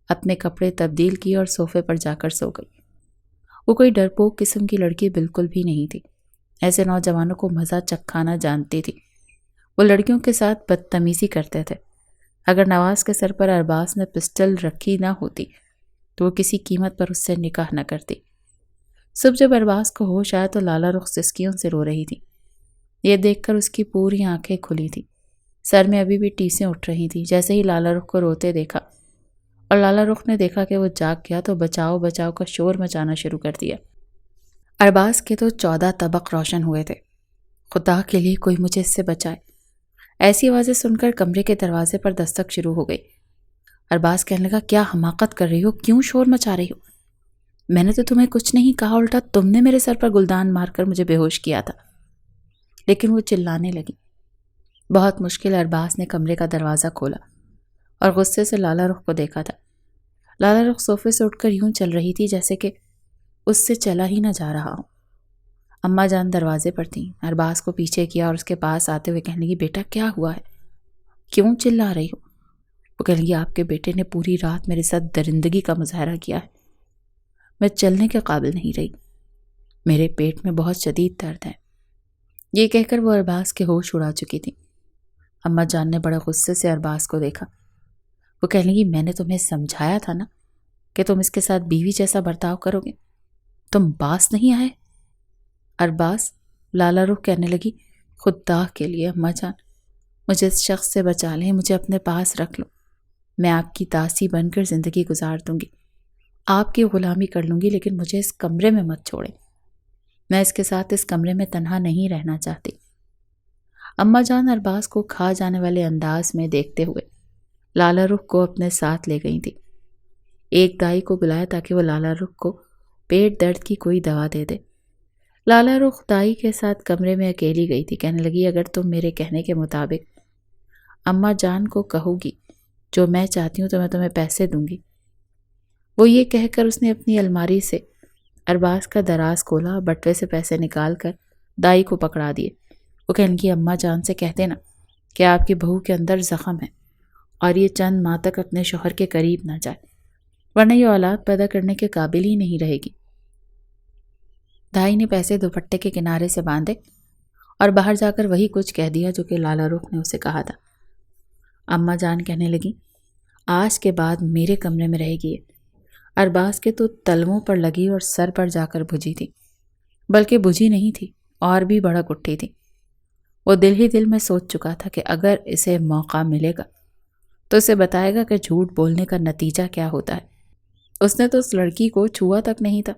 اپنے کپڑے تبدیل کیے اور صوفے پر جا کر سو گئی۔ وہ کوئی ڈرپوک قسم کی لڑکی بالکل بھی نہیں تھی، ایسے نوجوانوں کو مزہ چکھانا جانتی تھی۔ وہ لڑکیوں کے ساتھ بدتمیزی کرتے تھے۔ اگر نواز کے سر پر ارباز نے پسٹل رکھی نہ ہوتی تو وہ کسی قیمت پر اس سے نکاح نہ کرتی۔ صبح جب ارباز کو ہوش آیا تو لالا رخ سسکیوں سے رو رہی تھی۔ یہ دیکھ کر اس کی پوری آنکھیں کھلی تھی، سر میں ابھی بھی ٹیسیں اٹھ رہی تھیں۔ جیسے ہی لالا رخ کو روتے دیکھا اور لالا رخ نے دیکھا کہ وہ جاگ گیا تو بچاؤ بچاؤ کا شور مچانا شروع کر دیا۔ ارباز کے تو 14 طبق روشن ہوئے تھے۔ خدا کے لیے کوئی مجھے اس سے بچائے۔ ایسی آوازیں سن کر کمرے کے دروازے پر دستک شروع ہو گئی۔ ارباز کہنے لگا کیا حماقت کر رہی ہو، کیوں شور مچا رہی ہو؟ میں نے تو تمہیں کچھ نہیں کہا، الٹا تم نے میرے سر پر گلدان مار کر مجھے بے ہوش کیا تھا۔ لیکن وہ چلانے لگی۔ بہت مشکل ارباز نے کمرے کا دروازہ کھولا اور غصے سے لالا رخ کو دیکھا تھا۔ لالا رخ صوفے سے اٹھ کر یوں چل رہی تھی جیسے کہ اس سے چلا ہی نہ جا رہا ہو۔ اماں جان دروازے پر تھیں۔ ارباز کو پیچھے کیا اور اس کے پاس آتے ہوئے کہنے لگی بیٹا کیا ہوا ہے، کیوں چلا رہی ہو؟ وہ کہنے لگی آپ کے بیٹے نے پوری رات میرے ساتھ درندگی کا مظاہرہ کیا ہے، میں چلنے کے قابل نہیں رہی، میرے پیٹ میں بہت شدید درد ہے۔ یہ کہہ کر وہ ارباز کے ہوش اڑا چکی تھی۔ اماں جان نے بڑے غصے سے ارباز کو دیکھا۔ وہ کہنے لگی میں نے تمہیں سمجھایا تھا نا کہ تم اس کے ساتھ بیوی جیسا برتاؤ کرو گے، تم باس نہیں آئے؟ ارباز، لالا رخ کہنے لگی خدا کے لیے اماں جان مجھے اس شخص سے بچا لیں، مجھے اپنے پاس رکھ لو، میں آپ کی داسی بن کر زندگی گزار دوں گی، آپ کی غلامی کر لوں گی، لیکن مجھے اس کمرے میں مت چھوڑیں، میں اس کے ساتھ اس کمرے میں تنہا نہیں رہنا چاہتی۔ اماں جان ارباز کو کھا جانے والے انداز میں دیکھتے ہوئے لالا رخ کو اپنے ساتھ لے گئی تھی۔ ایک دائی کو بلایا تاکہ وہ لالا رخ کو پیٹ درد کی کوئی دوا دے دے۔ لالا رخ دائی کے ساتھ کمرے میں اکیلی گئی تھی۔ کہنے لگی اگر تم میرے کہنے کے مطابق اماں جان کو کہو گی جو میں چاہتی ہوں تو میں تمہیں پیسے دوں گی۔ وہ یہ کہہ کر اس نے اپنی الماری سے ارباز کا دراز کھولا، بٹوے سے پیسے نکال کر دائی کو پکڑا دیے۔ وہ کہنے لگی اماں جان سے کہہ دینا کہ آپ کی بہو کے اندر زخم ہے اور یہ چند ماہ تک اپنے شوہر کے قریب نہ جائے، ورنہ یہ اولاد پیدا کرنے کے قابل ہی نہیں رہے گی۔ دھائی نے پیسے دوپٹے کے کنارے سے باندھے اور باہر جا کر وہی کچھ کہہ دیا جو کہ لالا رخ نے اسے کہا تھا۔ اماں جان کہنے لگی، آج کے بعد میرے کمرے میں رہے گی۔ ارباز کے تو تلووں پر لگی اور سر پر جا کر بجھی تھی، بلکہ بجھی نہیں تھی اور بھی بڑھک اٹھی تھی۔ وہ دل ہی دل میں سوچ چکا تھا کہ اگر اسے موقع ملے گا تو اسے بتائے گا کہ جھوٹ بولنے کا نتیجہ کیا ہوتا ہے۔ اس نے تو اس لڑکی کو چھوا تک نہیں تھا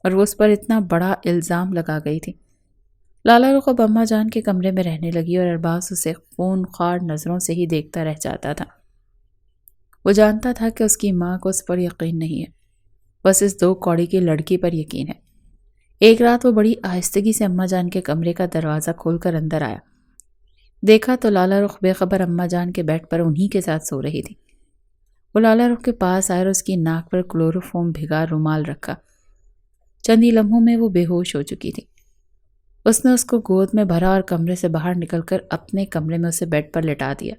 اور وہ اس پر اتنا بڑا الزام لگا گئی تھی۔ لالا رخ اب اماں جان کے کمرے میں رہنے لگی اور ارباز اسے خون خوار نظروں سے ہی دیکھتا رہ جاتا تھا۔ وہ جانتا تھا کہ اس کی ماں کو اس پر یقین نہیں ہے، بس اس 2 کوڑی کی لڑکی پر یقین ہے۔ ایک رات وہ بڑی آہستگی سے اماں جان کے کمرے کا دروازہ کھول کر اندر آیا۔ دیکھا تو لالا رخ بے خبر اماں جان کے بیڈ پر انہی کے ساتھ سو رہی تھی۔ وہ لالا رخ کے پاس آئے اور اس کی ناک پر کلوروفارم بھگا رومال رکھا۔ چند ہی لمحوں میں وہ بے ہوش ہو چکی تھی۔ اس نے اس کو گود میں بھرا اور کمرے سے باہر نکل کر اپنے کمرے میں اسے بیڈ پر لٹا دیا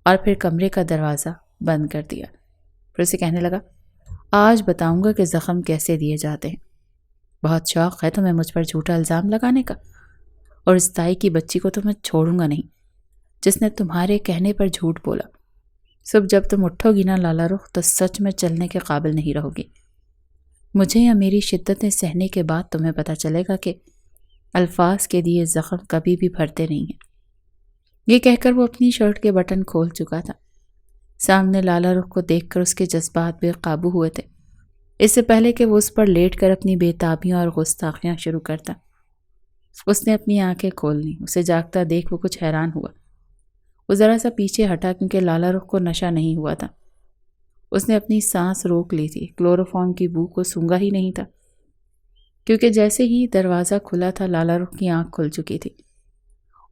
اور پھر کمرے کا دروازہ بند کر دیا۔ پھر اسے کہنے لگا، آج بتاؤں گا کہ زخم کیسے دیے جاتے ہیں۔ بہت شوق ہے تمہیں مجھ پر جھوٹا الزام لگانے کا، اور اس دائی کی بچی کو تو میں چھوڑوں گا نہیں جس نے تمہارے کہنے پر جھوٹ بولا۔ صبح جب تم اٹھو گی نا لالا رخ تو سچ میں چلنے کے قابل نہیں رہو گی۔ مجھے یا میری شدتیں سہنے کے بعد تمہیں پتہ چلے گا کہ الفاظ کے دیے زخم کبھی بھی بھرتے نہیں ہیں۔ یہ کہہ کر وہ اپنی شرٹ کے بٹن کھول چکا تھا۔ سامنے لالا رخ کو دیکھ کر اس کے جذبات بے قابو ہوئے تھے، اس سے پہلے کہ وہ اس پر لیٹ کر اپنی بے تابیاں اور گستاخیاں شروع کرتا۔ اس نے اپنی آنکھیں کھول لیں۔ اسے جاگتا دیکھ وہ کچھ حیران ہوا۔ وہ ذرا سا پیچھے ہٹا کیونکہ لالا رخ کو نشہ نہیں ہوا تھا۔ اس نے اپنی سانس روک لی تھی، کلوروفارم کی بو کو سونگا ہی نہیں تھا، کیونکہ جیسے ہی دروازہ کھلا تھا لالا رخ کی آنکھ کھل چکی تھی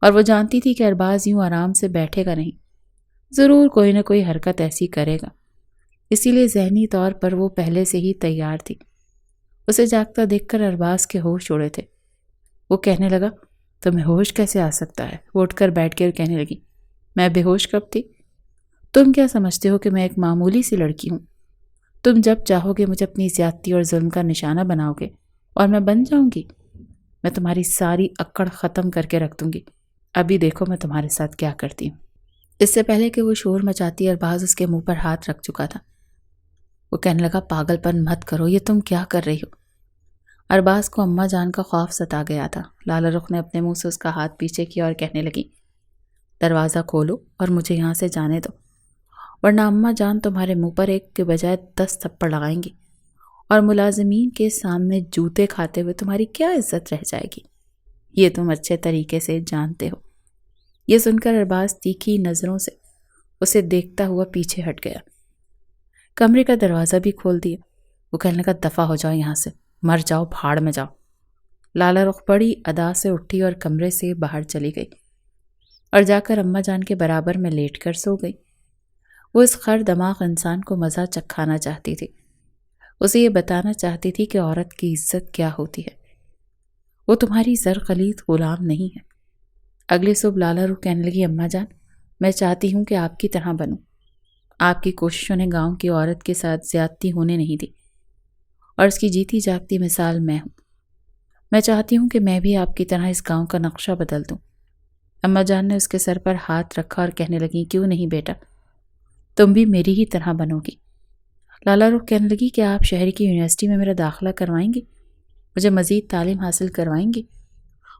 اور وہ جانتی تھی کہ ارباز یوں آرام سے بیٹھے گا نہیں، ضرور کوئی نہ کوئی حرکت ایسی کرے گا۔ اسی لیے ذہنی طور پر وہ پہلے سے ہی تیار تھی۔ اسے جاگتا دیکھ کر ارباز کے ہوش اڑے تھے۔ وہ کہنے لگا، تمہیں ہوش کیسے آ سکتا ہے؟ وہ اٹھ کر بیٹھ کے اور کہنے لگی، میں بے ہوش کب تھی؟ تم کیا سمجھتے ہو کہ میں ایک معمولی سی لڑکی ہوں؟ تم جب چاہو گے مجھے اپنی زیادتی اور ظلم کا نشانہ بناؤ گے اور میں بن جاؤں گی۔ میں تمہاری ساری اکڑ ختم کر کے رکھ دوں گی۔ ابھی دیکھو میں تمہارے ساتھ کیا کرتی ہوں۔ اس سے پہلے کہ وہ شور مچاتی ارباز اس کے منہ پر ہاتھ رکھ چکا تھا۔ وہ کہنے لگا، پاگل پن مت کرو، یہ تم کیا کر رہی ہو؟ ارباز کو اماں جان کا خوف ستا گیا تھا۔ لالا رخ نے اپنے منہ سے اس کا ہاتھ پیچھے کیا اور کہنے لگی، دروازہ کھولو اور مجھے یہاں سے جانے دو، ورنہ اماں جان تمہارے منہ پر ایک کے بجائے 10 تھپڑ لگائیں گی اور ملازمین کے سامنے جوتے کھاتے ہوئے تمہاری کیا عزت رہ جائے گی، یہ تم اچھے طریقے سے جانتے ہو۔ یہ سن کر ارباز تیکھی نظروں سے اسے دیکھتا ہوا پیچھے ہٹ گیا۔ کمرے کا دروازہ بھی کھول دیا۔ وہ کہنے لگا، دفع ہو جاؤ یہاں سے، مر جاؤ، بھاڑ میں جاؤ۔ لالا رخ بڑی ادا سے اٹھی اور کمرے سے باہر چلی گئی اور جا کر اماں جان کے برابر میں لیٹ کر سو گئی۔ وہ اس خر دماغ انسان کو مزہ چکھانا چاہتی تھی، اسے یہ بتانا چاہتی تھی کہ عورت کی عزت کیا ہوتی ہے۔ وہ تمہاری زرخلید غلام نہیں ہے۔ اگلی صبح لالا رخ کہنے لگی، اماں جان میں چاہتی ہوں کہ آپ کی طرح بنوں۔ آپ کی کوششوں نے گاؤں کی عورت کے ساتھ زیادتی ہونے نہیں دی اور اس کی جیتی جاگتی مثال میں ہوں۔ میں چاہتی ہوں کہ میں بھی آپ کی طرح اس گاؤں کا نقشہ بدل دوں۔ اماں جان نے اس کے سر پر ہاتھ رکھا اور کہنے لگی، کیوں نہیں بیٹا، تم بھی میری ہی طرح بنو گی۔ لالا رخ کہنے لگی، کہ آپ شہر کی یونیورسٹی میں میرا داخلہ کروائیں گی، مجھے مزید تعلیم حاصل کروائیں گی؟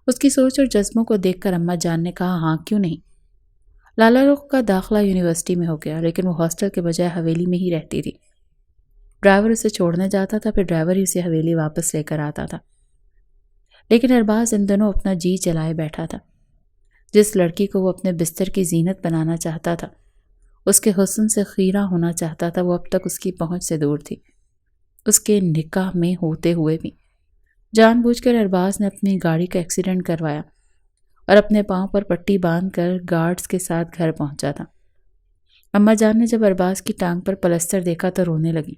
اس کی سوچ اور جذبوں کو دیکھ کر اماں جان نے کہا، ہاں کیوں نہیں۔ لالا رخ کا داخلہ یونیورسٹی میں ہو گیا، لیکن وہ ہاسٹل کے بجائے حویلی میں ہی رہتی تھی۔ ڈرائیور اسے چھوڑنے جاتا تھا، پھر ڈرائیور ہی اسے حویلی واپس لے کر آتا تھا۔ لیکن ارباز ان دنوں اپنا جی چلائے بیٹھا تھا۔ جس لڑکی کو وہ اپنے بستر کی زینت بنانا چاہتا تھا، اس کے حسن سے خیرہ ہونا چاہتا تھا، وہ اب تک اس کی پہنچ سے دور تھی۔ اس کے نکاح میں ہوتے ہوئے بھی جان بوجھ کر ارباز نے اپنی گاڑی کا ایکسیڈنٹ کروایا اور اپنے پاؤں پر پٹی باندھ کر گارڈز کے ساتھ گھر پہنچا تھا۔ اماں جان نے جب ارباز کی ٹانگ پر پلستر دیکھا تو رونے لگی۔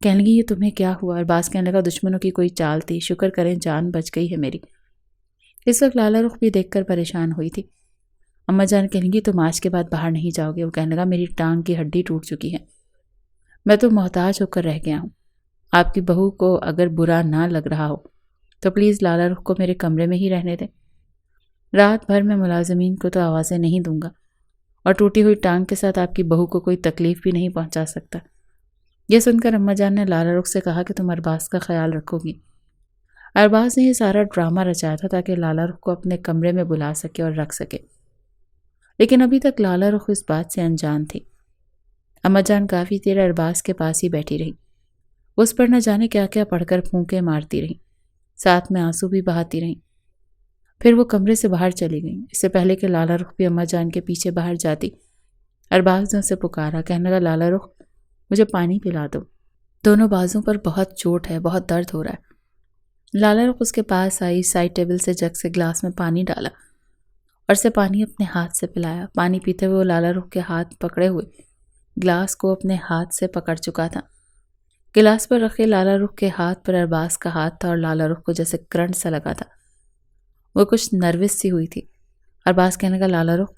کہنے لگی، یہ تمہیں کیا ہوا؟ ارباز کہنے لگا، دشمنوں کی کوئی چال تھی، شکر کریں جان بچ گئی ہے میری۔ اس وقت لالا رخ بھی دیکھ کر پریشان ہوئی تھی۔ اماں جان کہنے لگی، تم آج کے بعد باہر نہیں جاؤ گے۔ وہ کہنے لگا، میری ٹانگ کی ہڈی ٹوٹ چکی ہے، میں تو محتاج ہو کر رہ گیا ہوں۔ آپ کی بہو کو اگر برا نہ لگ رہا ہو تو پلیز لالا رخ کو میرے کمرے میں ہی رہنے دیں۔ رات بھر میں ملازمین کو تو آوازیں نہیں دوں گا اور ٹوٹی ہوئی ٹانگ کے ساتھ آپ کی بہو کو کوئی تکلیف بھی نہیں پہنچا سکتا۔ یہ سن کر اماں جان نے لالا رخ سے کہا کہ تم ارباز کا خیال رکھو گی۔ ارباز نے یہ سارا ڈرامہ رچایا تھا تاکہ لالا رخ کو اپنے کمرے میں بلا سکے اور رکھ سکے، لیکن ابھی تک لالا رخ اس بات سے انجان تھی۔ اماں جان کافی دیر ارباز کے پاس ہی بیٹھی رہی، اس پر نہ جانے کیا کیا پڑھ کر پھونکے مارتی رہی، ساتھ میں آنسو بھی بہاتی رہی۔ پھر وہ کمرے سے باہر چلی گئیں۔ اس سے پہلے کہ لالا رخ بھی اماں جان کے پیچھے باہر جاتی، ارباز نے اسے پکارا، کہنے لگا لالا رخ مجھے پانی پلا دو، دونوں بازوں پر بہت چوٹ ہے، بہت درد ہو رہا ہے۔ لالا رخ اس کے پاس آئی، سائڈ ٹیبل سے جگ سے گلاس میں پانی ڈالا اور اسے پانی اپنے ہاتھ سے پلایا۔ پانی پیتے ہوئے وہ لالا رخ کے ہاتھ پکڑے ہوئے گلاس کو اپنے ہاتھ سے پکڑ چکا تھا۔ گلاس پر رکھے لالا رخ کے ہاتھ پر ارباز کا ہاتھ تھا اور لالا رخ کو جیسے کرنٹ سا لگا تھا، وہ کچھ نروس سی ہوئی تھی۔ ارباز کہنے لگا لالا رخ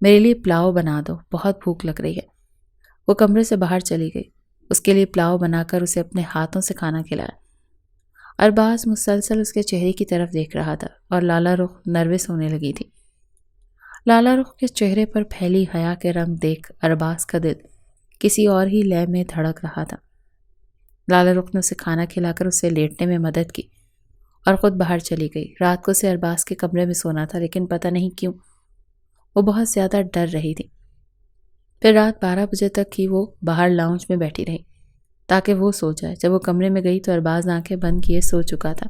میرے لیے پلاؤ بنا دو، بہت بھوک لگ رہی ہے۔ وہ کمرے سے باہر چلی گئی، اس کے لیے پلاؤ بنا کر اسے اپنے ہاتھوں سے کھانا کھلایا۔ ارباز مسلسل اس کے چہرے کی طرف دیکھ رہا تھا اور لالا رخ نروس ہونے لگی تھی۔ لالا رخ کے چہرے پر پھیلی حیا کے رنگ دیکھ ارباز کا دل کسی اور ہی لے میں دھڑک رہا تھا۔ لالا رخ نے اسے کھانا کھلا کر اسے لیٹنے میں مدد کی اور خود باہر چلی گئی۔ رات کو اسے ارباز کے کمرے میں سونا تھا، لیکن پتہ نہیں کیوں وہ بہت زیادہ ڈر رہی تھی۔ پھر رات 12 بجے تک ہی وہ باہر لاؤنج میں بیٹھی رہی تاکہ وہ سو جائے۔ جب وہ کمرے میں گئی تو ارباز آنکھیں بند کیے سو چکا تھا۔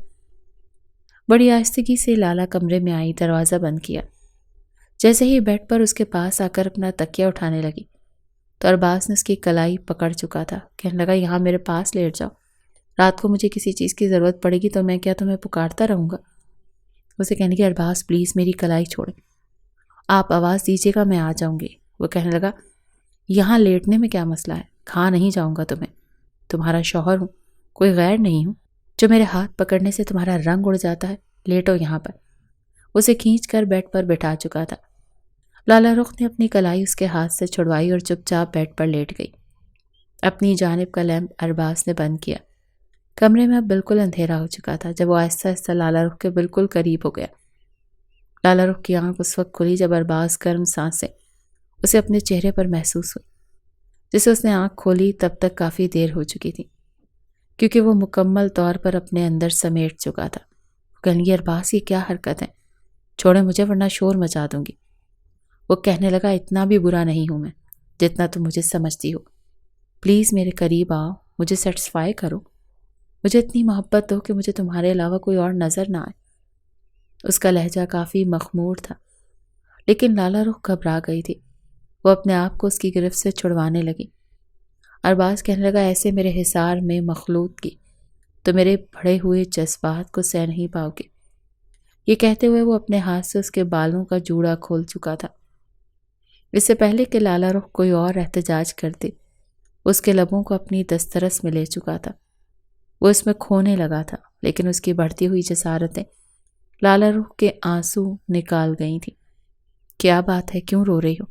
بڑی آہستگی سے لالا کمرے میں آئی، دروازہ بند کیا۔ جیسے ہی بیڈ پر اس کے پاس آ کر اپنا تکیہ اٹھانے لگی تو ارباز نے اس کی کلائی پکڑ چکا تھا، کہنے لگا یہاں میرے پاس لیٹ جاؤ، رات کو مجھے کسی چیز کی ضرورت پڑے گی تو میں کیا تمہیں پکارتا رہوں گا۔ اسے کہنے لگی ارباز پلیز میری کلائی چھوڑیں، آپ آواز دیجیے گا میں آ جاؤں گی۔ وہ کہنے لگا یہاں لیٹنے میں کیا مسئلہ ہے، کھا نہیں جاؤں گا تمہیں، تمہارا شوہر ہوں، کوئی غیر نہیں ہوں جو میرے ہاتھ پکڑنے سے تمہارا رنگ اڑ جاتا ہے، لیٹو یہاں پر۔ اسے کھینچ کر بیڈ پر بٹھا چکا تھا۔ لالا رخ نے اپنی کلائی اس کے ہاتھ سے چھڑوائی اور چپ چاپ بیڈ پر لیٹ گئی۔ اپنی جانب کا لیمپ ارباز نے بند کیا۔ کمرے میں اب بالکل اندھیرا ہو چکا تھا۔ جب وہ آہستہ آہستہ لالا رخ کے بالکل قریب ہو گیا، لالا رخ کی آنکھ اس وقت کھلی جب ارباز گرم سانسیں اسے اپنے چہرے پر محسوس ہوئی۔ جسے اس نے آنکھ کھولی تب تک کافی دیر ہو چکی تھی، کیونکہ وہ مکمل طور پر اپنے اندر سمیٹ چکا تھا۔ وہ کہنے لگی ارباز یہ کیا حرکت ہے، چھوڑے مجھے ورنہ شور مچا دوں گی۔ وہ کہنے لگا اتنا بھی برا نہیں ہوں میں جتنا تم مجھے سمجھتی ہو، پلیز میرے قریب آؤ، مجھے سیٹسفائی کرو، مجھے اتنی محبت دو کہ مجھے تمہارے علاوہ کوئی اور نظر نہ آئے۔ اس کا لہجہ کافی مخمور تھا، لیکن لالا رخ گھبرا گئی تھی۔ وہ اپنے آپ کو اس کی گرفت سے چھڑوانے لگی۔ ارباز کہنے لگا ایسے میرے حصار میں مخلوط کی تو میرے بڑھے ہوئے جذبات کو سہ نہیں پاؤ گے۔ یہ کہتے ہوئے وہ اپنے ہاتھ سے اس کے بالوں کا جوڑا کھول چکا تھا۔ اس سے پہلے کہ لالا رخ کوئی اور احتجاج کرتے، اس کے لبوں کو اپنی دسترس میں لے چکا تھا۔ وہ اس میں کھونے لگا تھا، لیکن اس کی بڑھتی ہوئی جسارتیں لالا رخ کے آنسو نکال گئی تھیں۔ کیا بات ہے، کیوں رو رہی ہو؟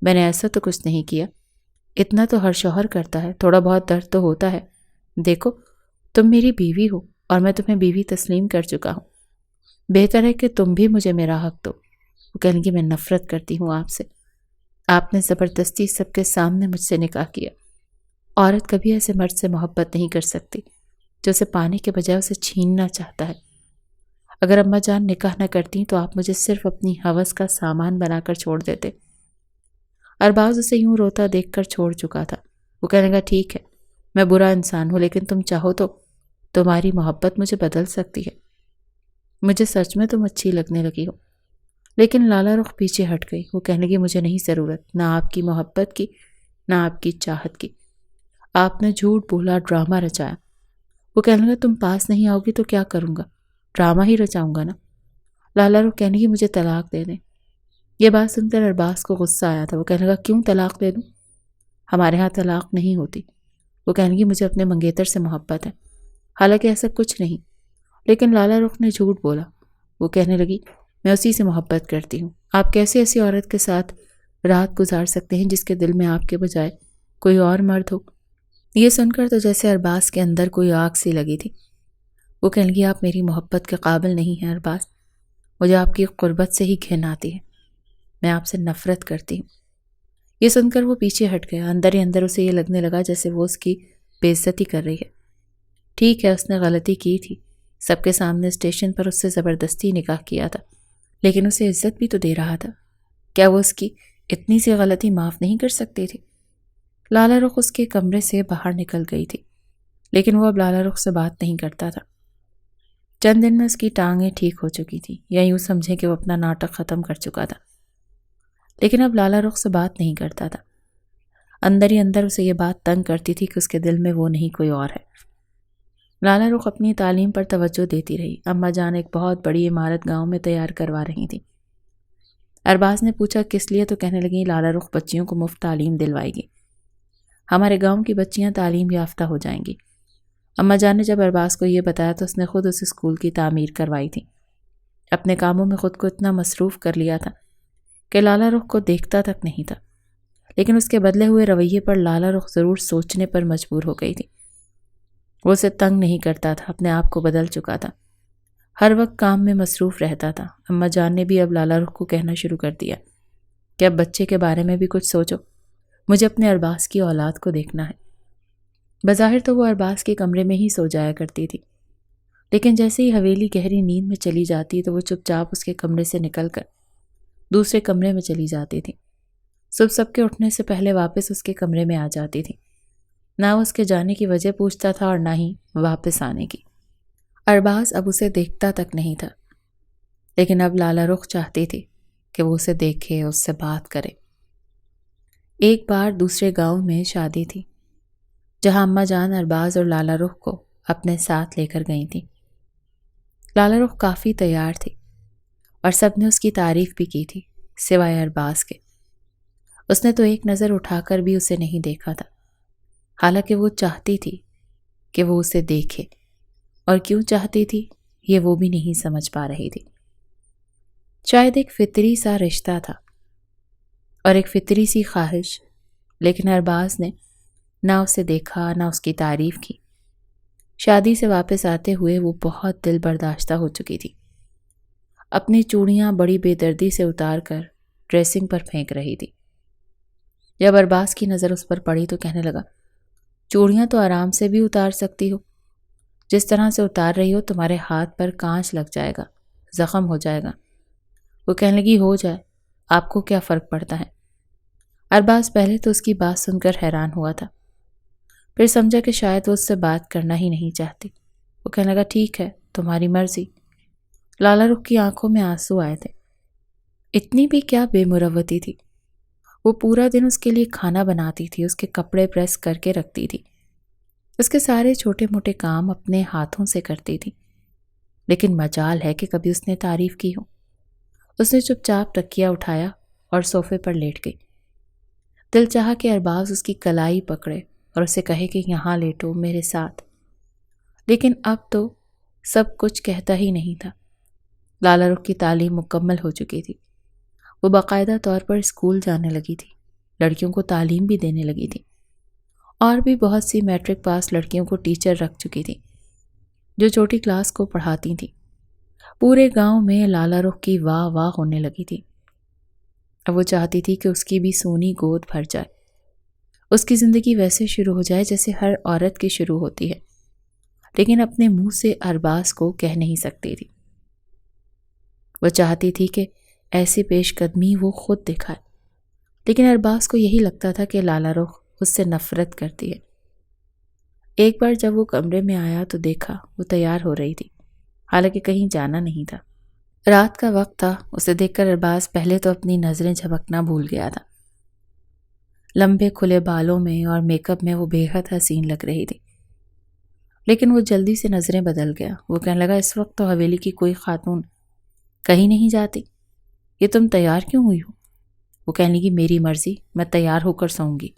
میں نے ایسا تو کچھ نہیں کیا، اتنا تو ہر شوہر کرتا ہے، تھوڑا بہت درد تو ہوتا ہے۔ دیکھو تم میری بیوی ہو اور میں تمہیں بیوی تسلیم کر چکا ہوں، بہتر ہے کہ تم بھی مجھے میرا حق دو۔ وہ کہنے کہ میں نفرت کرتی ہوں آپ سے، آپ نے زبردستی سب کے سامنے مجھ سے نکاح کیا۔ عورت کبھی ایسے مرد سے محبت نہیں کر سکتی جو اسے پانے کے بجائے اسے چھیننا چاہتا ہے۔ اگر اماں جان نکاح نہ کرتی تو آپ مجھے صرف اپنی ہوس کا سامان بنا کر چھوڑ دیتے۔ ارباز اسے یوں روتا دیکھ کر چھوڑ چکا تھا۔ وہ کہنے لگا ٹھیک ہے، میں برا انسان ہوں، لیکن تم چاہو تو تمہاری محبت مجھے بدل سکتی ہے، مجھے سچ میں تم اچھی لگنے لگی ہو۔ لیکن لالا رخ پیچھے ہٹ گئی۔ وہ کہنے لگی مجھے نہیں ضرورت نہ آپ کی محبت کی نہ آپ کی چاہت کی، آپ نے جھوٹ بولا، ڈرامہ رچایا۔ وہ کہنے لگا تم پاس نہیں آؤ گی تو کیا کروں گا، ڈرامہ ہی رچاؤں گا نا۔ لالا رخ کہنے لگی مجھے طلاق دے دیں۔ یہ بات سن کر ارباز کو غصہ آیا تھا۔ وہ کہنے لگا کیوں طلاق دے دوں، ہمارے ہاں طلاق نہیں ہوتی۔ وہ کہنے لگی مجھے اپنے منگیتر سے محبت ہے، حالانکہ ایسا کچھ نہیں، لیکن لالا رخ نے جھوٹ بولا۔ وہ کہنے لگی میں اسی سے محبت کرتی ہوں، آپ کیسے ایسی عورت کے ساتھ رات گزار سکتے ہیں جس کے دل میں آپ کے بجائے کوئی اور مرد ہو۔ یہ سن کر تو جیسے ارباز کے اندر کوئی آگ سی لگی تھی۔ وہ کہنے لگی آپ میری محبت کے قابل نہیں ہیں ارباز، مجھے آپ کی قربت سے ہی گھن آتی ہے، میں آپ سے نفرت کرتی ہوں۔ یہ سن کر وہ پیچھے ہٹ گیا۔ اندر ہی اندر اسے یہ لگنے لگا جیسے وہ اس کی بے عزتی کر رہی ہے۔ ٹھیک ہے، اس نے غلطی کی تھی، سب کے سامنے اسٹیشن پر اس سے زبردستی نکاح کیا تھا، لیکن اسے عزت بھی تو دے رہا تھا۔ کیا وہ اس کی اتنی سی غلطی معاف نہیں کر سکتی تھی؟ لالا رخ اس کے کمرے سے باہر نکل گئی تھی، لیکن وہ اب لالا رخ سے بات نہیں کرتا تھا۔ چند دن میں اس کی ٹانگیں ٹھیک ہو چکی تھی، یا یوں سمجھیں کہ وہ اپنا ناٹک ختم کر چکا تھا، لیکن اب لالا رخ سے بات نہیں کرتا تھا۔ اندر ہی اندر اسے یہ بات تنگ کرتی تھی کہ اس کے دل میں وہ نہیں کوئی اور ہے۔ لالا رخ اپنی تعلیم پر توجہ دیتی رہی۔ اماں جان ایک بہت بڑی عمارت گاؤں میں تیار کروا رہی تھی۔ ارباز نے پوچھا کس لیے، تو کہنے لگی لالا رخ بچیوں کو مفت تعلیم دلوائے گی، ہمارے گاؤں کی بچیاں تعلیم یافتہ ہو جائیں گی۔ اماں جان نے جب ارباز کو یہ بتایا تو اس نے خود اس اسکول کی تعمیر کروائی تھی۔ اپنے کاموں میں خود کو اتنا مصروف کر لیا تھا کہ لالا رخ کو دیکھتا تک نہیں تھا، لیکن اس کے بدلے ہوئے رویے پر لالا رخ ضرور سوچنے پر مجبور ہو گئی تھی۔ وہ اسے تنگ نہیں کرتا تھا، اپنے آپ کو بدل چکا تھا، ہر وقت کام میں مصروف رہتا تھا۔ اماں جان نے بھی اب لالا رخ کو کہنا شروع کر دیا کہ اب بچے کے بارے میں بھی کچھ سوچو، مجھے اپنے ارباز کی اولاد کو دیکھنا ہے۔ بظاہر تو وہ ارباز کے کمرے میں ہی سو جایا کرتی تھی، لیکن جیسے ہی حویلی گہری نیند میں چلی جاتی تو وہ چپ چاپ اس کے کمرے سے نکل کر دوسرے کمرے میں چلی جاتی تھی۔ صبح سب کے اٹھنے سے پہلے واپس اس کے کمرے میں آ جاتی تھی۔ نہ اس کے جانے کی وجہ پوچھتا تھا اور نہ ہی واپس آنے کی۔ ارباز اب اسے دیکھتا تک نہیں تھا، لیکن اب لالا رخ چاہتی تھی کہ وہ اسے دیکھے، اس سے بات کرے۔ ایک بار دوسرے گاؤں میں شادی تھی، جہاں اماں جان ارباز اور لالا رخ کو اپنے ساتھ لے کر گئی تھی۔ لالا رخ کافی تیار تھی اور سب نے اس کی تعریف بھی کی تھی، سوائے ارباز کے۔ اس نے تو ایک نظر اٹھا کر بھی اسے نہیں دیکھا تھا، حالانکہ وہ چاہتی تھی کہ وہ اسے دیکھے، اور کیوں چاہتی تھی یہ وہ بھی نہیں سمجھ پا رہی تھی۔ شاید ایک فطری سا رشتہ تھا اور ایک فطری سی خواہش، لیکن ارباز نے نہ اسے دیکھا نہ اس کی تعریف کی۔ شادی سے واپس آتے ہوئے وہ بہت دل برداشتہ ہو چکی تھی۔ اپنی چوڑیاں بڑی بے دردی سے اتار کر ڈریسنگ پر پھینک رہی تھی۔ جب ارباز کی نظر اس پر پڑی تو کہنے لگا، چوڑیاں تو آرام سے بھی اتار سکتی ہو، جس طرح سے اتار رہی ہو تمہارے ہاتھ پر کانچ لگ جائے گا، زخم ہو جائے گا۔ وہ کہنے لگی ہو جائے، آپ کو کیا فرق پڑتا ہے؟ ارباز پہلے تو اس کی بات سن کر حیران ہوا تھا، پھر سمجھا کہ شاید وہ اس سے بات کرنا ہی نہیں چاہتی۔ وہ کہنے لگا ٹھیک ہے، تمہاری مرضی۔ لالا رخ کی آنکھوں میں آنسو آئے تھے۔ اتنی بھی کیا بے مروتی تھی، وہ پورا دن اس کے لیے کھانا بناتی تھی، اس کے کپڑے پریس کر کے رکھتی تھی، اس کے سارے چھوٹے موٹے کام اپنے ہاتھوں سے کرتی تھی، لیکن مجال ہے کہ کبھی اس نے تعریف کی ہو۔ اس نے چپ چاپ تکیہ اٹھایا اور صوفے پر لیٹ گئی۔ دل چاہا کہ ارباز اس کی کلائی پکڑے اور اسے کہے کہ یہاں لیٹو میرے ساتھ، لیکن اب تو سب کچھ کہتا ہی نہیں تھا۔ لالا رخ کی تعلیم مکمل ہو چکی تھی، وہ باقاعدہ طور پر اسکول جانے لگی تھی، لڑکیوں کو تعلیم بھی دینے لگی تھی، اور بھی بہت سی میٹرک پاس لڑکیوں کو ٹیچر رکھ چکی تھی جو چھوٹی کلاس کو پڑھاتی تھیں۔ پورے گاؤں میں لالا رخ کی واہ واہ ہونے لگی تھی۔ اب وہ چاہتی تھی کہ اس کی بھی سونی گود بھر جائے، اس کی زندگی ویسے شروع ہو جائے جیسے ہر عورت کی شروع ہوتی ہے، لیکن اپنے منہ سے ارباز کو کہہ نہیں سکتی تھی۔ وہ چاہتی تھی کہ ایسی پیش قدمی وہ خود دکھائے، لیکن ارباز کو یہی لگتا تھا کہ لالا رخ اس سے نفرت کرتی ہے۔ ایک بار جب وہ کمرے میں آیا تو دیکھا وہ تیار ہو رہی تھی، حالانکہ کہیں جانا نہیں تھا۔ رات کا وقت تھا، اسے دیکھ کر ارباز پہلے تو اپنی نظریں جھپکنا بھول گیا تھا۔ لمبے کھلے بالوں میں اور میک اپ میں وہ بے حد حسین لگ رہی تھی، لیکن وہ جلدی سے نظریں بدل گیا۔ وہ کہنے لگا اس وقت تو حویلی کی کوئی خاتون کہیں نہیں جاتی، یہ تم تیار کیوں ہوئی ہو؟ وہ کہنے لگی میری مرضی، میں تیار ہو کر سوؤں گی۔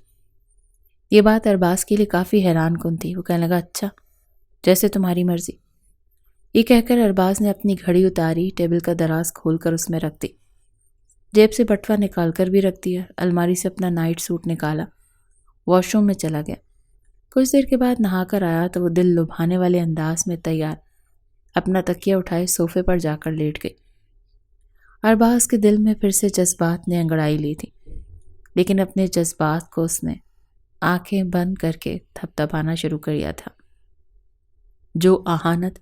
یہ بات ارباز کے لیے کافی حیران کن تھی۔ وہ کہنے لگا اچھا، جیسے تمہاری مرضی۔ یہ کہہ کر ارباز نے اپنی گھڑی اتاری، ٹیبل کا دراز کھول کر اس میں رکھ دی، جیب سے بٹوا نکال کر بھی رکھ دیا، الماری سے اپنا نائٹ سوٹ نکالا، واش روم میں چلا گیا۔ کچھ دیر کے بعد نہا کر آیا تو وہ دل لبھانے والے انداز میں تیار اپنا تکیہ اٹھائے صوفے پر جا کر لیٹ گئی۔ ارباز کے دل میں پھر سے جذبات نے انگڑائی لی تھی، لیکن اپنے جذبات کو اس نے آنکھیں بند کر کے تھپ تھپانا شروع کر دیا تھا۔ جو آہانت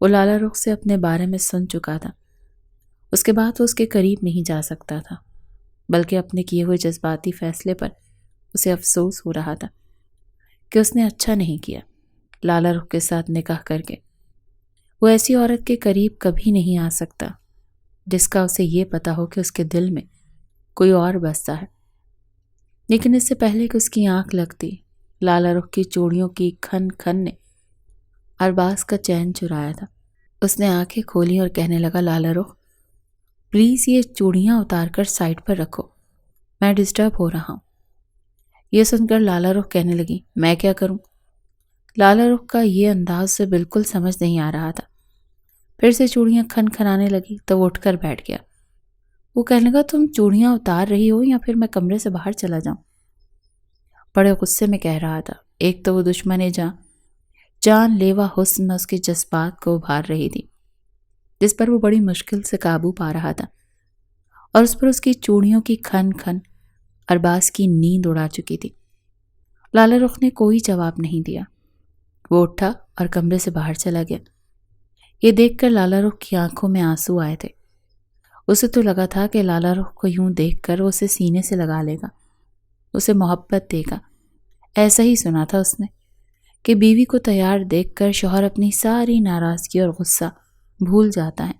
وہ لالا رخ سے اپنے بارے میں سن چکا تھا، اس کے بعد وہ اس کے قریب نہیں جا سکتا تھا، بلکہ اپنے کیے ہوئے جذباتی فیصلے پر اسے افسوس ہو رہا تھا کہ اس نے اچھا نہیں کیا لالا رخ کے ساتھ نکاح کر کے۔ وہ ایسی عورت کے قریب کبھی نہیں آ سکتا جس کا اسے یہ پتا ہو کہ اس کے دل میں کوئی اور بستا ہے۔ لیکن اس سے پہلے کہ اس کی آنکھ لگتی، لالا رخ کی چوڑیوں کی کھن کھن نے ارباز کا چین چرایا تھا۔ اس نے آنکھیں کھولی اور کہنے لگا، لالا رخ پلیز یہ چوڑیاں اتار کر سائڈ پر رکھو، میں ڈسٹرب ہو رہا ہوں۔ یہ سن کر لالا رخ کہنے لگی، میں کیا کروں؟ لالا رخ کا یہ انداز سے بالکل سمجھ نہیں آ رہا تھا۔ پھر سے چوڑیاں کھن کھنانے لگی تو وہ اٹھ کر بیٹھ گیا۔ وہ کہنے لگا، تم چوڑیاں اتار رہی ہو یا پھر میں کمرے سے باہر چلا جاؤں؟ بڑے غصے میں کہہ رہا تھا۔ ایک تو وہ دشمن جان لیوا حسن میں اس کے جذبات کو ابھار رہی تھی، جس پر وہ بڑی مشکل سے قابو پا رہا تھا، اور اس پر اس کی چوڑیوں کی کھن کھن ارباز کی نیند اڑا چکی تھی۔ لالا رخ نے کوئی جواب نہیں دیا۔ وہ اٹھا اور کمرے سے باہر چلا گیا۔ یہ دیکھ کر لالا رخ کی آنکھوں میں آنسو آئے تھے۔ اسے تو لگا تھا کہ لالا رخ کو یوں دیکھ کر وہ اسے سینے سے لگا لے گا، اسے محبت دے گا۔ ایسا ہی سنا تھا اس نے کہ بیوی کو تیار دیکھ کر شوہر اپنی ساری ناراضگی اور غصہ بھول جاتا ہے،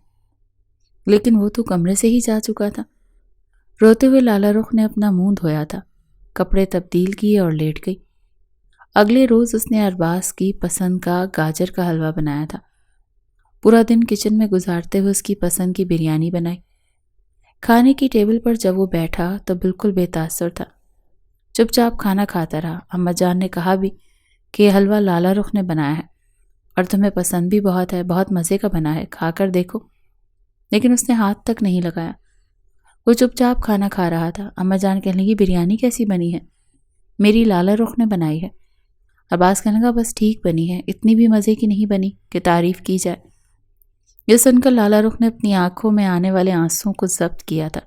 لیکن وہ تو کمرے سے ہی جا چکا تھا۔ روتے ہوئے لالا رخ نے اپنا منہ دھویا تھا، کپڑے تبدیل کیے اور لیٹ گئی۔ اگلے روز اس نے ارباز کی پسند کا گاجر کا حلوہ بنایا تھا۔ پورا دن کچن میں گزارتے ہوئے اس کی پسند کی بریانی بنائی۔ کھانے کی ٹیبل پر جب وہ بیٹھا تو بالکل بے تاثر تھا، چپ چاپ کھانا کھاتا رہا۔ اماں جان نے کہا بھی کہ یہ حلوہ لالا رخ نے بنایا ہے اور تمہیں پسند بھی بہت ہے، بہت مزے کا بنا ہے، کھا کر دیکھو۔ لیکن اس نے ہاتھ تک نہیں لگایا، وہ چپ چاپ کھانا کھا رہا تھا۔ اماں جان کہنے لگی، بریانی کیسی بنی ہے؟ میری لالا رخ نے بنائی ہے۔ ارباز کہنے لگا، بس ٹھیک بنی ہے، اتنی بھی مزے کی نہیں بنی کہ تعریف کی جائے۔ یہ سن کر لالا رخ نے اپنی آنکھوں میں آنے والے آنسوؤں کو ضبط کیا تھا۔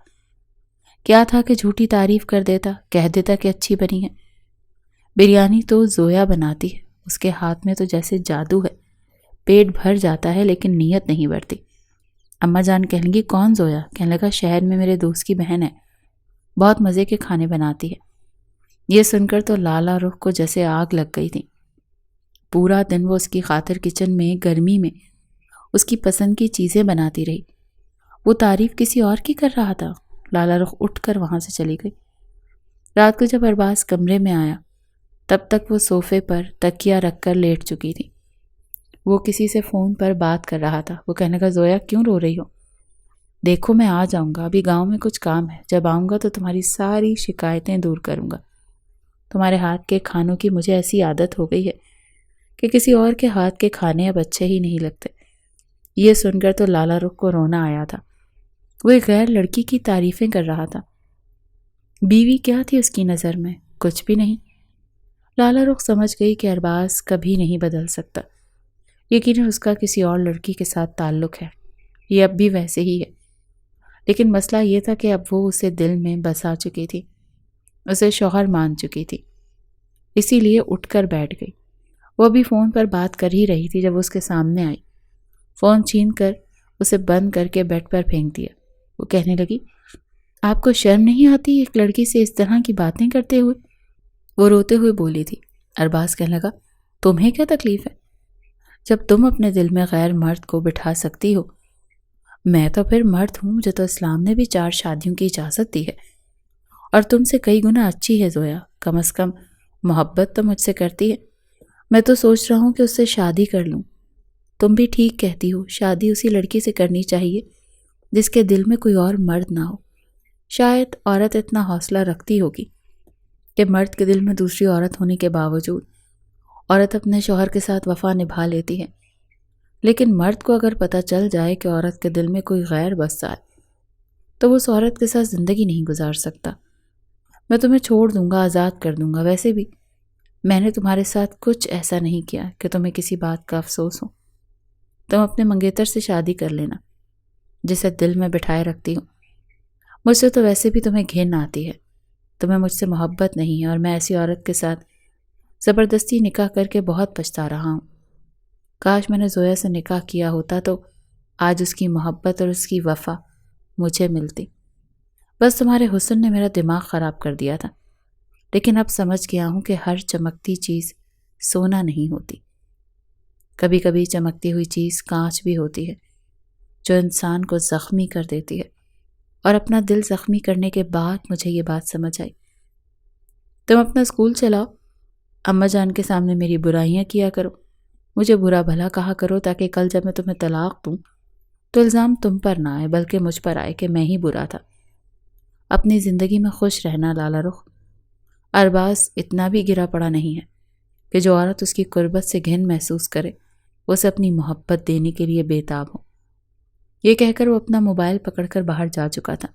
کیا تھا کہ جھوٹی تعریف کر دیتا، کہہ دیتا کہ اچھی بنی ہے۔ بریانی تو زویا بناتی ہے، اس کے ہاتھ میں تو جیسے جادو ہے، پیٹ بھر جاتا ہے لیکن نیت نہیں بڑھتی۔ اماں جان کہنے لگی، کون زویا؟ کہنے لگا، شہر میں میرے دوست کی بہن ہے، بہت مزے کے کھانے بناتی ہے۔ یہ سن کر تو لالا رخ کو جیسے آگ لگ گئی تھی۔ پورا دن وہ اس کی خاطر کچن میں گرمی میں اس کی پسند کی چیزیں بناتی رہی۔ وہ تعریف کسی اور کی کر رہا تھا۔ لالا رخ اٹھ کر وہاں سے چلی گئی۔ رات کو جب ارباز کمرے میں آیا تب تک وہ صوفے پر تکیہ رکھ کر لیٹ چکی تھی۔ وہ کسی سے فون پر بات کر رہا تھا۔ وہ کہنے لگا، زویا کیوں رو رہی ہو؟ دیکھو میں آ جاؤں گا، ابھی گاؤں میں کچھ کام ہے، جب آؤں گا تو تمہاری ساری شکایتیں دور کروں گا۔ تمہارے ہاتھ کے کھانوں کی مجھے ایسی عادت ہو گئی ہے کہ کسی اور کے ہاتھ کے کھانے اب اچھے ہی نہیں لگتے۔ یہ سن کر تو لالا رخ کو رونا آیا تھا۔ وہ ایک غیر لڑکی کی تعریفیں کر رہا تھا۔ بیوی کیا تھی اس کی نظر میں؟ کچھ بھی نہیں۔ لالا رخ سمجھ گئی کہ ارباز کبھی نہیں بدل سکتا، یقیناً اس کا کسی اور لڑکی کے ساتھ تعلق ہے، یہ اب بھی ویسے ہی ہے۔ لیکن مسئلہ یہ تھا کہ اب وہ اسے دل میں بسا چکی تھی، اسے شوہر مان چکی تھی، اسی لیے اٹھ کر بیٹھ گئی۔ وہ ابھی فون پر بات کر ہی رہی تھی جب اس کے سامنے آئی، فون چھین کر اسے بند کر کے بیڈ پر پھینک دیا۔ وہ کہنے لگی، آپ کو شرم نہیں آتی ایک لڑکی سے اس طرح کی باتیں کرتے ہوئے؟ وہ روتے ہوئے بولی تھی۔ ارباز کہنے لگا، تمہیں کیا تکلیف ہے؟ جب تم اپنے دل میں غیر مرد کو بٹھا سکتی ہو، میں تو پھر مرد ہوں، مجھے تو اسلام نے بھی 4 شادیوں کی اجازت دی ہے، اور تم سے کئی گنا اچھی ہے زویا، کم از کم محبت تو مجھ سے کرتی ہے۔ میں تو سوچ رہا ہوں کہ اس سے شادی کر لوں۔ تم بھی ٹھیک کہتی ہو، شادی اسی لڑکی سے کرنی چاہیے جس کے دل میں کوئی اور مرد نہ ہو۔ شاید عورت اتنا حوصلہ رکھتی ہوگی کہ مرد کے دل میں دوسری عورت ہونے کے باوجود عورت اپنے شوہر کے ساتھ وفا نبھا لیتی ہے، لیکن مرد کو اگر پتہ چل جائے کہ عورت کے دل میں کوئی غیر بسا ہے تو وہ اس عورت کے ساتھ زندگی نہیں گزار سکتا۔ میں تمہیں چھوڑ دوں گا، آزاد کر دوں گا، ویسے بھی میں نے تمہارے ساتھ کچھ ایسا نہیں کیا کہ تمہیں کسی بات کا افسوس ہو۔ تم اپنے منگیتر سے شادی کر لینا جسے دل میں بٹھائے رکتی ہوں۔ مجھ سے تو ویسے بھی تمہیں گھن آتی ہے، تمہیں مجھ سے محبت نہیں ہے، اور میں ایسی عورت کے ساتھ زبردستی نکاح کر کے بہت پچھتا رہا ہوں۔ کاش میں نے زویا سے نکاح کیا ہوتا تو آج اس کی محبت اور اس کی وفا مجھے ملتی۔ بس تمہارے حسن نے میرا دماغ خراب کر دیا تھا، لیکن اب سمجھ گیا ہوں کہ ہر چمکتی چیز سونا نہیں ہوتی، کبھی کبھی چمکتی ہوئی چیز کانچ بھی ہوتی ہے جو انسان کو زخمی کر دیتی ہے، اور اپنا دل زخمی کرنے کے بعد مجھے یہ بات سمجھ آئی۔ تم اپنا اسکول چلاؤ، اماں جان کے سامنے میری برائیاں کیا کرو، مجھے برا بھلا کہا کرو، تاکہ کل جب میں تمہیں طلاق دوں تو الزام تم پر نہ آئے بلکہ مجھ پر آئے کہ میں ہی برا تھا۔ اپنی زندگی میں خوش رہنا لالا رخ۔ ارباز اتنا بھی گرا پڑا نہیں ہے کہ جو عورت اس کی قربت سے گھن محسوس کرے اسے اپنی محبت دینے کے لیے بےتاب ہو۔ یہ کہہ کر وہ اپنا موبائل پکڑ کر باہر جا چکا تھا۔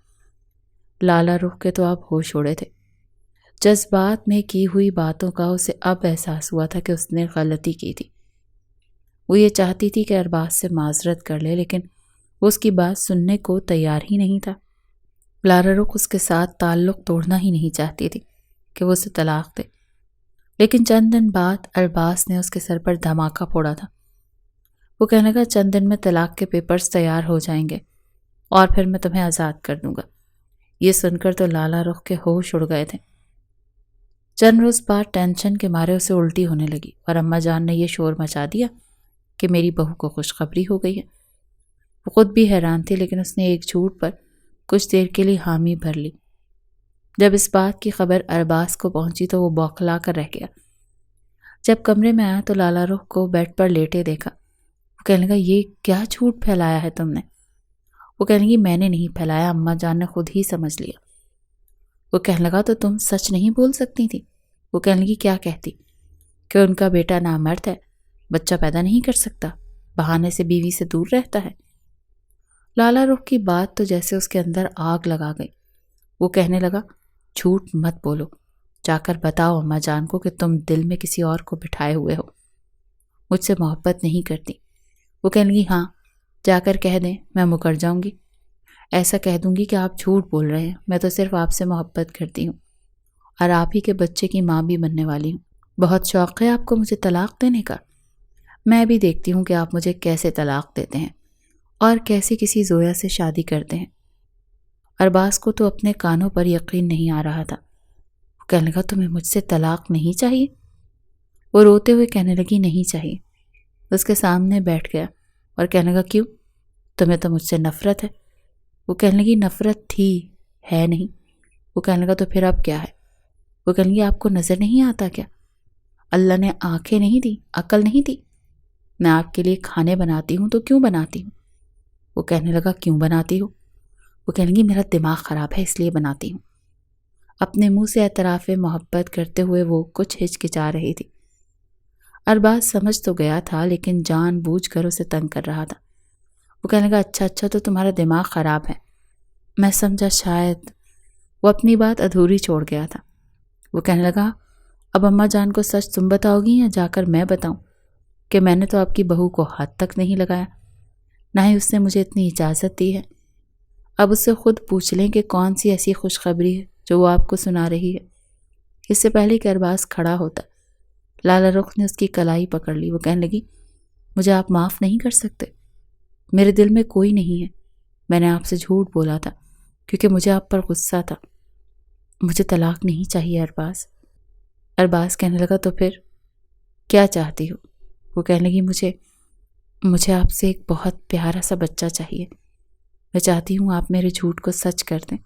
لالا رخ کے تو اب ہوش اڑے تھے۔ جذبات میں کی ہوئی باتوں کا اسے اب احساس ہوا تھا کہ اس نے غلطی کی تھی۔ وہ یہ چاہتی تھی کہ ارباز سے معذرت کر لے، لیکن وہ اس کی بات سننے کو تیار ہی نہیں تھا۔ لالا رخ اس کے ساتھ تعلق توڑنا ہی نہیں چاہتی تھی کہ وہ اسے طلاق دے، لیکن چند دن بعد ارباز نے اس کے سر پر دھماکہ پھوڑا تھا۔ وہ کہنے لگا چند دن میں طلاق کے پیپرز تیار ہو جائیں گے اور پھر میں تمہیں آزاد کر دوں گا۔ یہ سن کر تو لالا رخ کے ہوش اڑ گئے تھے۔ چند روز بعد ٹینشن کے مارے اسے الٹی ہونے لگی اور اماں جان نے یہ شور مچا دیا کہ میری بہو کو خوشخبری ہو گئی ہے۔ وہ خود بھی حیران تھی، لیکن اس نے ایک جھوٹ پر کچھ دیر کے لیے حامی بھر لی۔ جب اس بات کی خبر ارباز کو پہنچی تو وہ بوکھلا کر رہ گیا۔ جب کمرے میں آیا تو لالا رخ کو بیڈ پر لیٹے دیکھا۔ وہ کہنے لگا یہ کیا جھوٹ پھیلایا ہے تم نے؟ وہ کہنے لگی میں نے نہیں پھیلایا، اماں جان نے خود ہی سمجھ لیا۔ وہ کہنے لگا تو تم سچ نہیں بول سکتی تھی؟ وہ کہنے لگی کیا کہتی؟ کہ ان کا بیٹا نامرد ہے، بچہ پیدا نہیں کر سکتا، بہانے سے بیوی سے دور رہتا ہے۔ لالا رخ کی بات تو جیسے اس کے اندر آگ لگا گئی۔ وہ کہنے لگا جھوٹ مت بولو، جا کر بتاؤ اماں جان کو کہ تم دل میں کسی اور کو بٹھائے ہوئے ہو، مجھ سے محبت نہیں کرتی۔ وہ کہنے لگی ہاں، جا کر کہہ دیں، میں مکر جاؤں گی، ایسا کہہ دوں گی کہ آپ جھوٹ بول رہے ہیں، میں تو صرف آپ سے محبت کرتی ہوں اور آپ ہی کے بچے کی ماں بھی بننے والی ہوں۔ بہت شوق ہے آپ کو مجھے طلاق دینے کا، میں بھی دیکھتی ہوں کہ آپ مجھے کیسے طلاق دیتے ہیں اور کیسے کسی زویا سے شادی کرتے ہیں۔ ارباز کو تو اپنے کانوں پر یقین نہیں آ رہا تھا۔ وہ کہنے لگا تمہیں مجھ سے طلاق نہیں چاہیے؟ وہ روتے ہوئے کہنے لگی نہیں چاہیے۔ اس کے سامنے بیٹھ گیا اور کہنے لگا کیوں؟ تمہیں تو مجھ سے نفرت ہے۔ وہ کہنے لگی نفرت تھی، ہے نہیں۔ وہ کہنے لگا تو پھر اب کیا ہے؟ وہ کہنے لگی آپ کو نظر نہیں آتا کیا؟ اللہ نے آنکھیں نہیں دی، عقل نہیں دی؟ میں آپ کے لیے کھانے بناتی ہوں تو کیوں بناتی ہوں؟ وہ کہنے لگا کیوں بناتی ہو؟ وہ کہنے لگی میرا دماغ خراب ہے اس لیے بناتی ہوں۔ اپنے منہ سے اعتراف محبت کرتے ہوئے وہ کچھ ہچکچا رہی تھی۔ ارباز سمجھ تو گیا تھا لیکن جان بوجھ کر اسے تنگ کر رہا تھا۔ وہ کہنے لگا اچھا تو تمہارا دماغ خراب ہے، میں سمجھا شاید۔ وہ اپنی بات ادھوری چھوڑ گیا تھا۔ وہ کہنے لگا اب اماں جان کو سچ تم بتاؤ گی یا جا کر میں بتاؤں کہ میں نے تو آپ کی بہو کو ہاتھ تک نہیں لگایا، نہ ہی اس نے مجھے اتنی اجازت دی ہے۔ اب اس سے خود پوچھ لیں کہ کون سی ایسی خوشخبری ہے جو وہ آپ کو سنا رہی ہے۔ اس سے پہلے کہ ارباز کھڑا ہوتا لالا رخ نے اس کی کلائی پکڑ لی۔ وہ کہنے لگی مجھے آپ معاف نہیں کر سکتے، میرے دل میں کوئی نہیں ہے، میں نے آپ سے جھوٹ بولا تھا کیونکہ مجھے آپ پر غصہ تھا، مجھے طلاق نہیں چاہیے ارباز۔ ارباز کہنے لگا تو پھر کیا چاہتی ہو؟ وہ کہنے لگی مجھے آپ سے ایک بہت پیارا سا بچہ چاہیے، میں چاہتی ہوں آپ میرے جھوٹ کو سچ کر دیں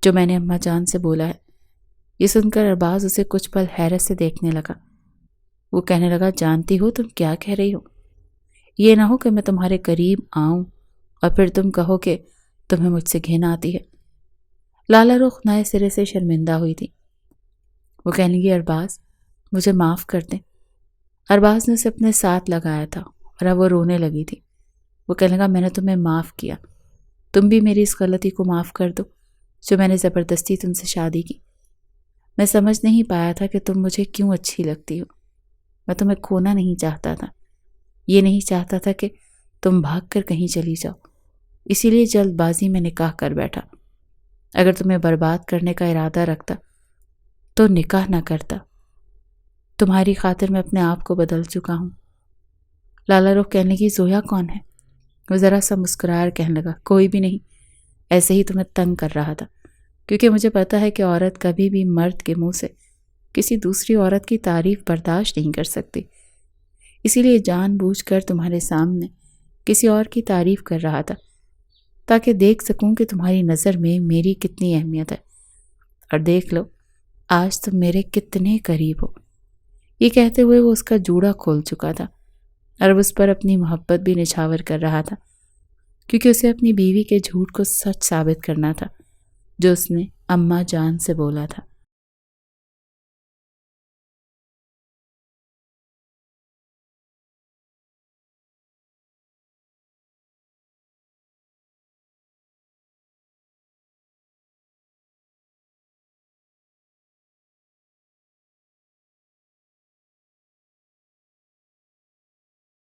جو میں نے اماں جان سے بولا ہے۔ یہ سن کر ارباز اسے کچھ پل حیرت سے دیکھنے لگا۔ وہ کہنے لگا جانتی ہو تم کیا کہہ رہی ہو؟ یہ نہ ہو کہ میں تمہارے قریب آؤں اور پھر تم کہو کہ تمہیں مجھ سے گھن آتی ہے۔ لالا رخ نئے سرے سے شرمندہ ہوئی تھی۔ وہ کہنے لگی ارباز مجھے معاف کر دیں۔ ارباز نے اسے اپنے ساتھ لگایا تھا اور اب وہ رونے لگی تھی۔ وہ کہنے لگا میں نے تمہیں معاف کیا، تم بھی میری اس غلطی کو معاف کر دو جو میں نے زبردستی تم سے شادی کی۔ میں سمجھ نہیں پایا تھا کہ تم مجھے کیوں اچھی لگتی ہو، میں تمہیں کھونا نہیں چاہتا تھا، یہ نہیں چاہتا تھا کہ تم بھاگ کر کہیں چلی جاؤ، اسی لیے جلد بازی میں نکاح کر بیٹھا۔ اگر تمہیں برباد کرنے کا ارادہ رکھتا تو نکاح نہ کرتا۔ تمہاری خاطر میں اپنے آپ کو بدل چکا ہوں۔ لالا رخ کہنے لگی، زویا کون ہے؟ وہ ذرا سا مسکرا کہنے لگا، کوئی بھی نہیں، ایسے ہی تمہیں تنگ کر رہا تھا، کیونکہ مجھے پتا ہے کہ عورت کبھی بھی مرد کے منہ سے کسی دوسری عورت کی تعریف برداشت نہیں کر سکتی، اسی لیے جان بوجھ کر تمہارے سامنے کسی اور کی تعریف کر رہا تھا، تاکہ دیکھ سکوں کہ تمہاری نظر میں میری کتنی اہمیت ہے، اور دیکھ لو آج تم میرے کتنے قریب ہو۔ یہ کہتے ہوئے وہ اس کا جوڑا کھول چکا تھا اور اس پر اپنی محبت بھی نچھاور کر رہا تھا، کیونکہ اسے اپنی بیوی کے جھوٹ کو سچ ثابت کرنا تھا جو اس نے اماں جان سے بولا تھا۔